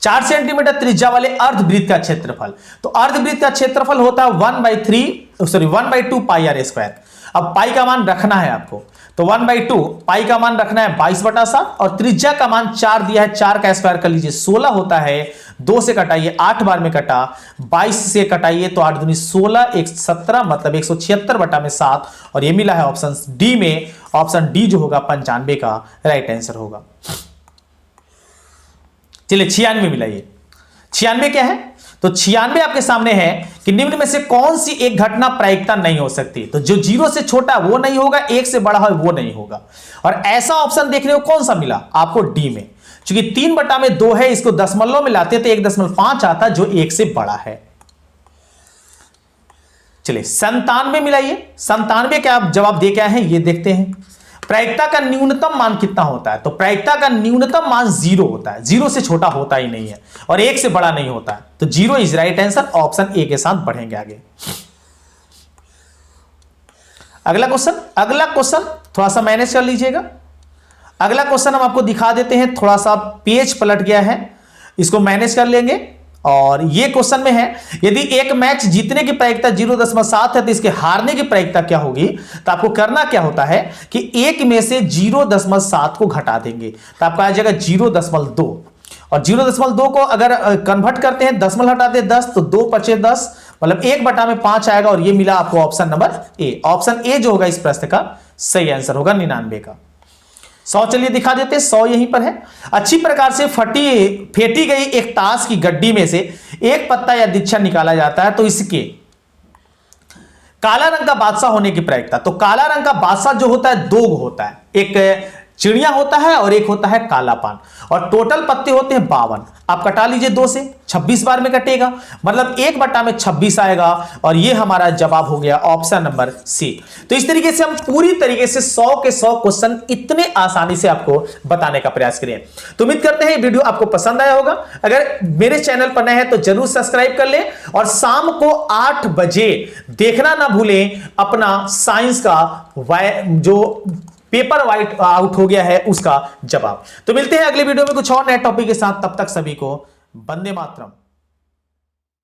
4 सेंटीमीटर त्रिज्या वाले अर्धवृत्त का क्षेत्रफल, तो अर्धवृत्त का क्षेत्रफल होता है 1/2 पाई आर स्क्वायर। अब पाई का मान रखना है आपको, तो 1/2 पाई का मान रखना है 22/7 और त्रिज्या का मान 4 दिया है, 4 का स्क्वायर कर लीजिए 16 होता है। 2 से कटाइए 8 बार में कटा, 22 से कटाइए तो 8 दूनी 16, 1 17 मतलब 176/7 और ये मिला है ऑप्शन डी में, ऑप्शन डी जो होगा 95 का राइट आंसर होगा। चलिए 96 मिलाइए, 96 क्या है, तो 96 आपके सामने है कि निम्न में से कौन सी एक घटना प्रायिकता नहीं हो सकती, तो जो 0 से छोटा वो नहीं होगा, 1 से बड़ा है वो नहीं होगा। और ऐसा ऑप्शन देखने को कौन सा मिला आपको, डी में, क्योंकि 3/2 है, इसको दशमलव में लाते तो 1.5 आता जो 1 से बड़ा है। चलिए 97 मिलाइए, 97 क्या आप जवाब दे क्या है ये देखते हैं। प्रायिकता का न्यूनतम मान कितना होता है, तो प्रायिकता का न्यूनतम मान 0 होता है, 0 से छोटा होता ही नहीं है और 1 से बड़ा नहीं होता है, तो 0 is right answer, option A के साथ बढ़ेंगे आगे। अगला क्वेश्चन थोड़ा सा मैनेज कर लीजिएगा। अगला क्वेश्चन हम आपको दिखा देते हैं, थोड़ा सा पेज पलट गया है, इसको मैनेज कर लेंगे। और ये क्वेश्चन में है यदि एक मैच जीतने की प्रायिकता 0.7 है तो इसके हारने की प्रायिकता क्या होगी, तो आपको करना क्या होता है कि 1 में से 0.7 को घटा देंगे तो आपका आ जाएगा 0.2 और 0.2 को अगर कन्वर्ट करते हैं, दशमलव हटाते हैं 10 तो 2 × 10 मतलब 1/5 आएगा और ये मिला आपको option number A. Option A जो होगा इस प्रश्न का सही आंसर होगा 99 का। 100 चलिए दिखा देते हैं, 100 यहीं पर है। अच्छी प्रकार से फेंटी गई एक ताश की गड्डी में से एक पत्ता या दीक्षा निकाला जाता है तो इसके काला रंग का बादशाह होने की प्रायिकता, तो काला रंग का बादशाह जो होता है 2 होता है, एक चिड़िया होता है और एक होता है काला पान और टोटल पत्ते होते हैं 52। आप कटा लीजिए 2 से, 26 बार में कटेगा मतलब 1/26 आएगा और ये हमारा जवाब हो गया ऑप्शन नंबर सी। तो इस तरीके से हम पूरी तरीके से 100 के 100 क्वेश्चन इतने आसानी से आपको बताने का प्रयास करें। तो उम्मीद करते हैं वीडियो आपको पसंद आया होगा। अगर मेरे चैनल पर नए हैं तो जरूर सब्सक्राइब कर लें और शाम को 8 बजे देखना ना भूलें अपना साइंस का जो पेपर वाइट आउट हो गया है उसका जवाब। तो मिलते हैं अगले वीडियो में कुछ और नए टॉपिक के साथ, तब तक सभी को वंदे मातरम।